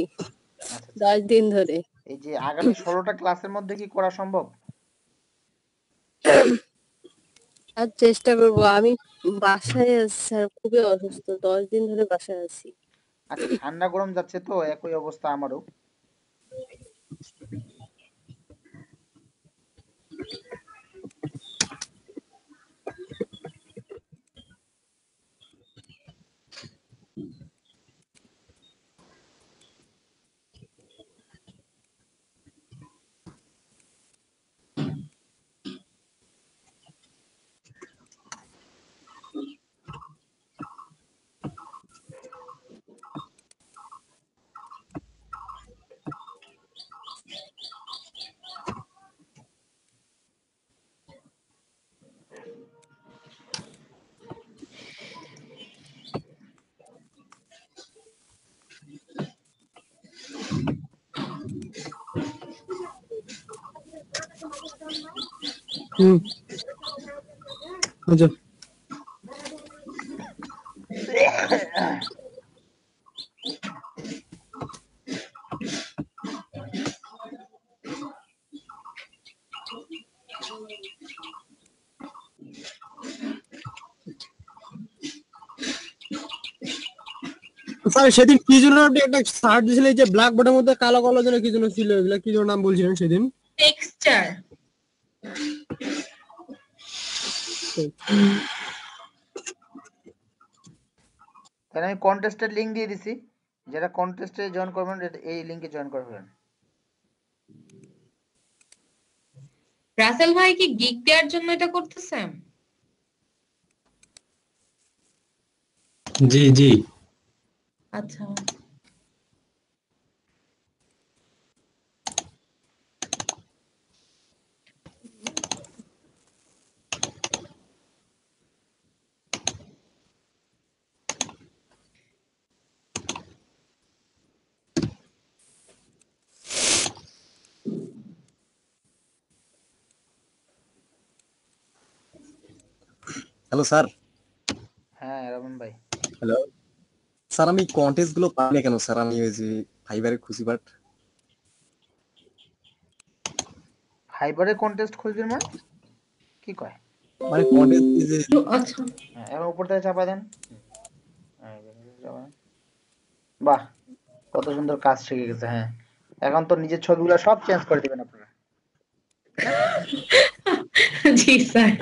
10 দিন ধরে। এই যে আগামী 16টা ক্লাসের মধ্যে কি করা সম্ভব? আর চেষ্টা করব। আমি বাসায় আছি স্যার, খুবই অসুস্থ, 10 দিন ধরে বাসায় আছি। আচ্ছা, ঠান্ডা গরম যাচ্ছে তো, একই অবস্থা আমারও। আচ্ছা স্যার সেদিন কি জন্য আপনি একটা শার্ট দিয়েছিলেন এই যে ব্ল্যাক বোর্ডের মধ্যে কালো কালো যেন কি জন্য ছিল, এগুলা কি জন্য নাম বলছিলেন সেদিন? টেক্সচার। তাহলে আমি কন্টেস্টের লিংক দিয়ে দিছি, যারা কন্টেস্টে জয়েন করবেন এই লিংকে জয়েন করবেন। রাসেল ভাই কি গিগ দেওয়ার জন্য এটা করতেছেন? জি জি আচ্ছা হ্যালো স্যার। হ্যাঁ রমন ভাই। হ্যালো স্যার, আমি কন্টেস্ট গুলো পাই না কেন স্যার? আমি ওই যে ফাইবারে খুঁজি বাট ফাইবারে কন্টেস্ট খুঁজবেন মানে কি কয়? মানে কন্টেস্ট যে আচ্ছা হ্যাঁ এবার উপর থেকে চাপা দেন। বাহ কত সুন্দর কাজ শিখে গেছে। হ্যাঁ এখন তো নিজের ছবিগুলো সব চেঞ্জ করে দিবেন আপনারা। জি স্যার।